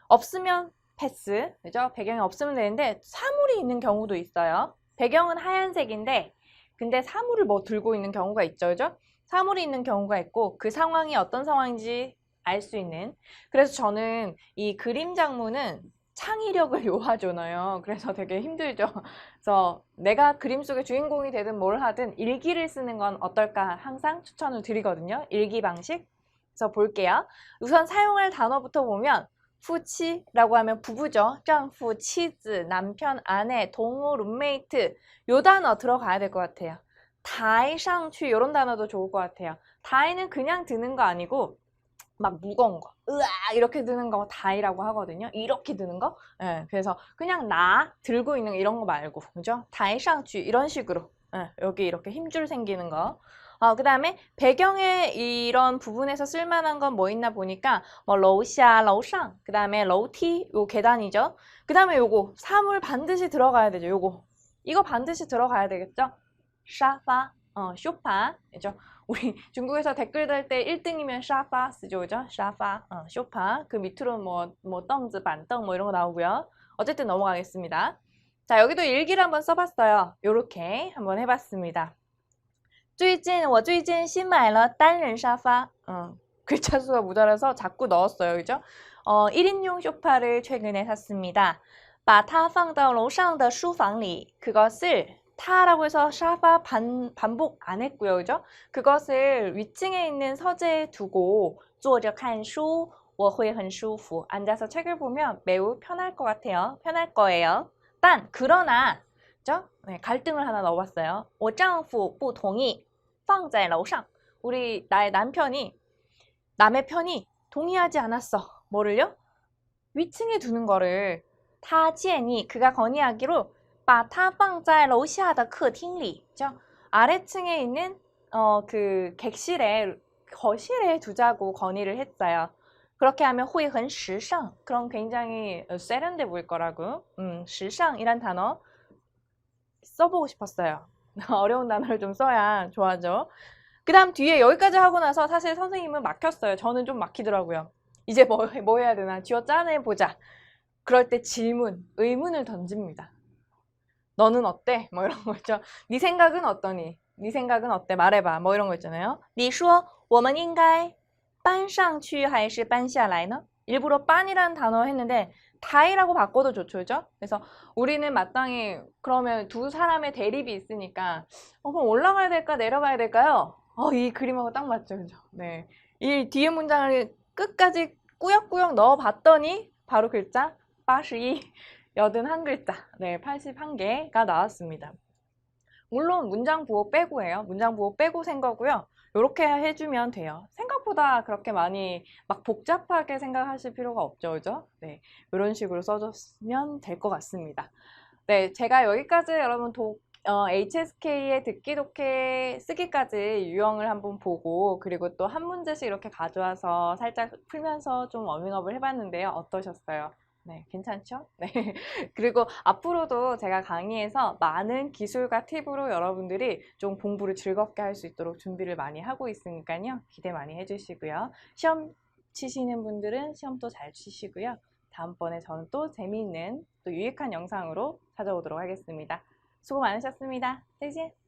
A: 없으면 패스, 그죠? 배경이 없으면 되는데 사물이 있는 경우도 있어요. 배경은 하얀색인데 근데 사물을 뭐 들고 있는 경우가 있죠, 그죠? 사물이 있는 경우가 있고 그 상황이 어떤 상황인지 알 수 있는. 그래서 저는 이 그림 장문은 창의력을 요하잖아요. 그래서 되게 힘들죠. 그래서 내가 그림 속의 주인공이 되든 뭘 하든 일기를 쓰는 건 어떨까 항상 추천을 드리거든요. 일기 방식. 그래서 볼게요. 우선 사용할 단어부터 보면夫妻라고 하면 부부죠. 丈夫, 妻子, 남편, 아내, 동무, 룸메이트 요 단어 들어가야 될 것 같아요. 다이上去 이런 단어도 좋을 것 같아요. 다이는 그냥 드는 거 아니고 막 무거운 거, 으아 이렇게 드는 거 다이라고 하거든요. 이렇게 드는 거. 예, 그래서 그냥 나 들고 있는 이런 거 말고, 그죠? 다이上去 이런 식으로. 예, 여기 이렇게 힘줄 생기는 거. 그 다음에 배경에 이런 부분에서 쓸만한 건 뭐 있나 보니까 뭐 러시아, 러상, 그 다음에 러티, 요 계단이죠. 그 다음에 요거 사물 반드시 들어가야 되죠. 요거 이거 반드시 들어가야 되겠죠. 샤파, 쇼파, 그죠? 우리 중국에서 댓글 달 때 1등이면 샤파 쓰죠, 그죠? 샤파, 쇼파. 그 밑으로 뭐 덩즈, 반덩 뭐 이런 거 나오고요. 어쨌든 넘어가겠습니다. 자, 여기도 일기를 한번 써봤어요. 요렇게 한번 해봤습니다. 最近,我最近新买了单人沙发. 글자 수가 모자라서 자꾸 넣었어요, 그죠? 1인용 쇼파를 최근에 샀습니다. 把它放到楼上的书房里. 그것을 타라고 해서 샤파 반복 안 했고요, 그죠? 그것을 위층에 있는 서재에 두고 坐着看书,我会很舒服. 앉아서 책을 보면 매우 편할 것 같아요. 편할 거예요. 그러나, 그죠? 네, 갈등을 하나 넣어봤어요. 我丈夫不同意放在楼上. 우리 나의 남의 편이 동의하지 않았어. 뭐를요? 위층에 두는 거를 他建议 그가 건의하기로 把它放在楼下的客厅里. 아래층에 있는 그 객실에 거실에 두자고 건의를 했어요. 그렇게 하면 会很时尚. 그럼 굉장히 세련돼 보일 거라고. 时尚이란 단어 써보고 싶었어요. 어려운 단어를 좀 써야 좋아하죠. 그 다음 뒤에 여기까지 하고 나서 사실 선생님은 막혔어요. 저는 좀 막히더라고요. 이제 뭐 해야 되나 쥐어짜내보자. 그럴 때 의문을 던집니다. 너는 어때? 뭐 이런 거 있죠. 네 생각은 어떠니? 네 생각은 어때? 말해봐. 뭐 이런 거 있잖아요. 你说我们应该搬上去还是搬下来呢? 일부러 빤이라는 단어 했는데 다이라고 바꿔도 좋죠, 그죠? 그래서 우리는 마땅히 그러면 두 사람의 대립이 있으니까 그럼 올라가야 될까 내려가야 될까요? 이 그림하고 딱 맞죠, 그죠? 네, 이 뒤에 문장을 끝까지 꾸역꾸역 넣어봤더니 바로 글자 82 81글자, 네, 81개가 나왔습니다. 물론 문장 부호 빼고예요. 문장 부호 빼고 센 거고요. 이렇게 해주면 돼요. 생각보다 그렇게 많이 막 복잡하게 생각하실 필요가 없죠, 그죠? 네, 이런 식으로 써줬으면 될 것 같습니다. 네, 제가 여기까지 여러분 HSK의 듣기 독해 쓰기까지 유형을 한번 보고 그리고 또 한 문제씩 이렇게 가져와서 살짝 풀면서 좀 워밍업을 해봤는데요. 어떠셨어요? 네, 괜찮죠? 네. 그리고 앞으로도 제가 강의에서 많은 기술과 팁으로 여러분들이 좀 공부를 즐겁게 할 수 있도록 준비를 많이 하고 있으니까요. 기대 많이 해주시고요. 시험 치시는 분들은 시험도 잘 치시고요. 다음번에 저는 또 재미있는 또 유익한 영상으로 찾아오도록 하겠습니다. 수고 많으셨습니다. 再见。